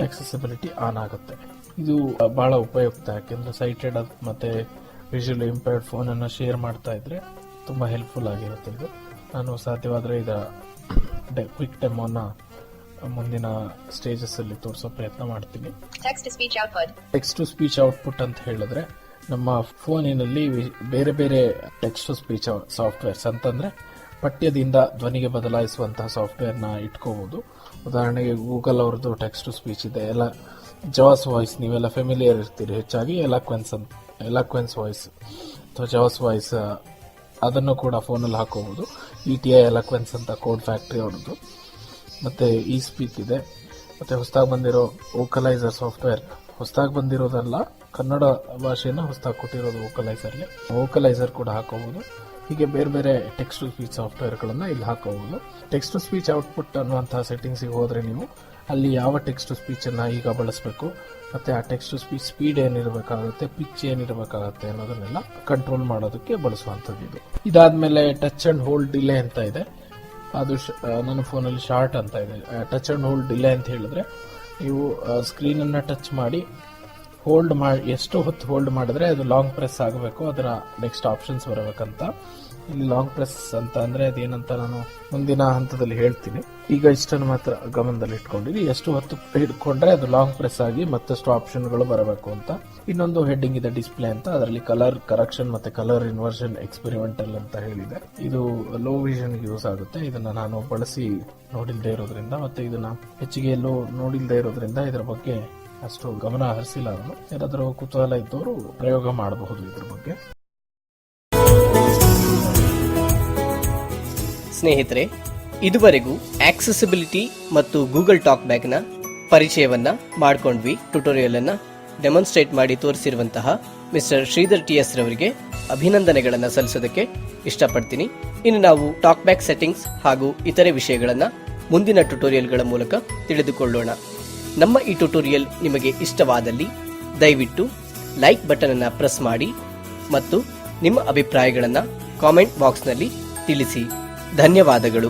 ಆಕ್ಸೆಸಿಬಿಲಿಟಿ ಆನ್ ಆಗುತ್ತೆ. ಇದು ಬಹಳ ಉಪಯುಕ್ತ. ಯಾಕೆಂದ್ರೆ ಸೈಟೆಡ್ ಮತ್ತೆ ವಿಷುವಲ್ ಇಂಪೇರ್ಡ್ ಫೋನ್ ಅನ್ನ ಶೇರ್ ಮಾಡ್ತಾ ಇದ್ರೆ ತುಂಬಾ ಹೆಲ್ಪ್ಫುಲ್ ಆಗಿರುತ್ತೆ ಇದು. ನಾನು ಸಾಧ್ಯವಾದ್ರೆ ಇದರ ಕ್ವಿಕ್ ಡೆಮೋನ ಮುಂದಿನ ಸ್ಟೇಜಸ್ ಅಲ್ಲಿ ತೋರಿಸೋ ಪ್ರಯತ್ನ ಮಾಡ್ತೀನಿ. Text to speech output. Text to speech output ಅಂತ ಹೇಳಿದ್ರೆ ನಮ್ಮ ಫೋನಿನಲ್ಲಿ ಬೇರೆ ಬೇರೆ ಟೆಕ್ಸ್ಟ್ ಟು ಸ್ಪೀಚ್ ಸಾಫ್ಟ್ವೇರ್ಸ್ ಅಂತಂದ್ರೆ ಪಠ್ಯದಿಂದ ಧ್ವನಿಗೆ ಬದಲಾಯಿಸುವಂತಹ ಸಾಫ್ಟ್ವೇರ್ ನ ಇಟ್ಕೋಬಹುದು. ಉದಾಹರಣೆಗೆ ಗೂಗಲ್ ಅವ್ರದ್ದು ಟೆಕ್ಸ್ಟ್ ಟು ಸ್ಪೀಚ್ ಇದೆ. ಎಲ್ಲ ಜಾಸ್ ವಾಯ್ಸ್ ನೀವೆಲ್ಲ ಫೆಮಿಲಿಯರ್ ಇರ್ತೀರಿ. ಹೆಚ್ಚಾಗಿ ಎಲಾಕ್ವೆನ್ಸ್ ವಾಯ್ಸ್ ಅಥವಾ ಜಾಸ್ ವಾಯ್ಸ್ ಅದನ್ನು ಕೂಡ ಫೋನಲ್ಲಿ ಹಾಕೋಬಹುದು. ETI ಎಲಾಕ್ವೆನ್ಸ್ ಅಂತ ಕೋಡ್ ಫ್ಯಾಕ್ಟ್ರಿ ಅವ್ರದ್ದು. ಮತ್ತೆ ಈ ಸ್ಪೀಕ್ ಇದೆ. ಮತ್ತೆ ಹೊಸದಾಗಿ ಬಂದಿರೋ ವೋಕಲೈಸರ್ ಸಾಫ್ಟ್ವೇರ್, ಹೊಸದಾಗಿ ಬಂದಿರೋದಲ್ಲ, ಕನ್ನಡ ಭಾಷೆನ ಹೊಸದಾಗಿ ಕೊಟ್ಟಿರೋದು ವೋಕಲೈಸರ್ ಕೂಡ ಹಾಕೋಬಹುದು. ಹೀಗೆ ಬೇರೆ ಬೇರೆ ಟೆಕ್ಸ್ಟ್ ಟು ಸ್ಪೀಚ್ ಸಾಫ್ಟ್ವೇರ್ ಗಳನ್ನ ಇಲ್ಲಿ ಹಾಕೋಬಹುದು. ಟೆಕ್ಸ್ಟ್ ಟು ಸ್ಪೀಚ್ ಔಟ್ಪುಟ್ ಅನ್ನುವಂತಹ ಸೆಟ್ಟಿಂಗ್ಸ್ ಹೋದ್ರೆ ನೀವು ಅಲ್ಲಿ ಯಾವ ಟೆಕ್ಸ್ಟ್ ಟು ಸ್ಪೀಚ್ ಅನ್ನ ಈಗ ಬಳಸಬೇಕು, ಮತ್ತೆ ಆ ಟೆಕ್ಸ್ಟ್ ಟು ಸ್ಪೀಚ್ ಸ್ಪೀಡ್ ಏನಿರಬೇಕಾಗುತ್ತೆ, ಪಿಚ್ ಏನಿರಬೇಕಾಗುತ್ತೆ ಅನ್ನೋದನ್ನೆಲ್ಲ ಕಂಟ್ರೋಲ್ ಮಾಡೋದಕ್ಕೆ ಬಳಸುವಂಥದ್ದು ಇದು. ಇದಾದ್ಮೇಲೆ ಟಚ್ ಅಂಡ್ ಹೋಲ್ಡ್ ಡಿಲೇ ಅಂತ ಇದೆ. ಅದು ನನ್ನ ಫೋನಲ್ಲಿ ಶಾರ್ಟ್ ಅಂತ ಇದೆ. ಟಚ್ ಅಂಡ್ ಹೋಲ್ಡ್ ಡಿಲೇ ಅಂತ ಹೇಳಿದ್ರೆ ನೀವು ಸ್ಕ್ರೀನ್ ಅನ್ನ ಟಚ್ ಮಾಡಿ ಹೋಲ್ಡ್ ಮಾಡಿ ಎಷ್ಟು ಹೊತ್ತು ಹೋಲ್ಡ್ ಮಾಡಿದ್ರೆ ಅದು ಲಾಂಗ್ ಪ್ರೆಸ್ ಆಗಬೇಕು, ಅದರ ನೆಕ್ಸ್ಟ್ ಆಪ್ಷನ್ಸ್ ಬರಬೇಕಂತ. ಇಲ್ಲಿ ಲಾಂಗ್ ಪ್ರೆಸ್ ಅಂತ ಅಂದ್ರೆ ಅದೇನಂತ ನಾನು ಮುಂದಿನ ಹಂತದಲ್ಲಿ ಹೇಳ್ತೀನಿ. ಈಗ ಇಷ್ಟನ್ನು ಮಾತ್ರ ಗಮನದಲ್ಲಿ ಇಟ್ಕೊಂಡಿರಿ. ಎಷ್ಟು ಹೊತ್ತು ಹಿಡ್ಕೊಂಡ್ರೆ ಅದು ಲಾಂಗ್ ಪ್ರೆಸ್ ಆಗಿ ಮತ್ತಷ್ಟು ಆಪ್ಷನ್ಗಳು ಬರಬೇಕು ಅಂತ. ಇನ್ನೊಂದು ಹೆಡ್ಡಿಂಗ್ ಇದೆ ಡಿಸ್ಪ್ಲೇ ಅಂತ, ಅದರಲ್ಲಿ ಕಲರ್ ಕರೆಕ್ಷನ್ ಮತ್ತೆ ಕಲರ್ ಇನ್ವರ್ಷನ್ ಎಕ್ಸ್ಪೆರಿಮೆಂಟಲ್ ಅಂತ ಹೇಳಿದೆ. ಇದು ಲೋ ವಿಷನ್ ಯೂಸ್ ಆಗುತ್ತೆ. ಇದನ್ನ ನಾನು ಬಳಸಿ ನೋಡಿಲ್ದೇ ಇರೋದ್ರಿಂದ ಮತ್ತೆ ಇದನ್ನ ಹೆಚ್ಚಿಗೆ ಎಲ್ಲೋ ನೋಡಿಲ್ದೇ ಇರೋದ್ರಿಂದ ಇದರ ಬಗ್ಗೆ ಅಷ್ಟು ಗಮನ ಹರಿಸಿಲ್ಲ. ನಾನು ಯಾರಾದರೂ ಕುತೂಹಲ ಇದ್ದವರು ಪ್ರಯೋಗ ಮಾಡಬಹುದು ಇದ್ರ ಬಗ್ಗೆ. ಸ್ನೇಹಿತರೆ, ಇದುವರೆಗೂ ಆಕ್ಸೆಸಿಬಿಲಿಟಿ ಮತ್ತು ಗೂಗಲ್ ಟಾಕ್ ಬ್ಯಾಕ್ನ ಪರಿಚಯವನ್ನ ಮಾಡಿಕೊಂಡ್ವಿ. ಟ್ಯುಟೋರಿಯಲ್ ಅನ್ನ ಡೆಮಾನ್ಸ್ಟ್ರೇಟ್ ಮಾಡಿ ತೋರಿಸಿರುವಂತಹ ಮಿಸ್ಟರ್ ಶ್ರೀಧರ್ TS ರವರಿಗೆ ಅಭಿನಂದನೆಗಳನ್ನು ಸಲ್ಲಿಸೋದಕ್ಕೆ ಇಷ್ಟಪಡ್ತೀನಿ. ಇನ್ನು ನಾವು ಟಾಕ್ ಬ್ಯಾಕ್ ಸೆಟ್ಟಿಂಗ್ಸ್ ಹಾಗೂ ಇತರೆ ವಿಷಯಗಳನ್ನ ಮುಂದಿನ ಟ್ಯುಟೋರಿಯಲ್ಗಳ ಮೂಲಕ ತಿಳಿದುಕೊಳ್ಳೋಣ. ನಮ್ಮ ಈ ಟ್ಯುಟೋರಿಯಲ್ ನಿಮಗೆ ಇಷ್ಟವಾದಲ್ಲಿ ದಯವಿಟ್ಟು ಲೈಕ್ ಬಟನ್ ಅನ್ನ ಪ್ರೆಸ್ ಮಾಡಿ ಮತ್ತು ನಿಮ್ಮ ಅಭಿಪ್ರಾಯಗಳನ್ನು ಕಾಮೆಂಟ್ ಬಾಕ್ಸ್ನಲ್ಲಿ ತಿಳಿಸಿ. ಧನ್ಯವಾದಗಳು.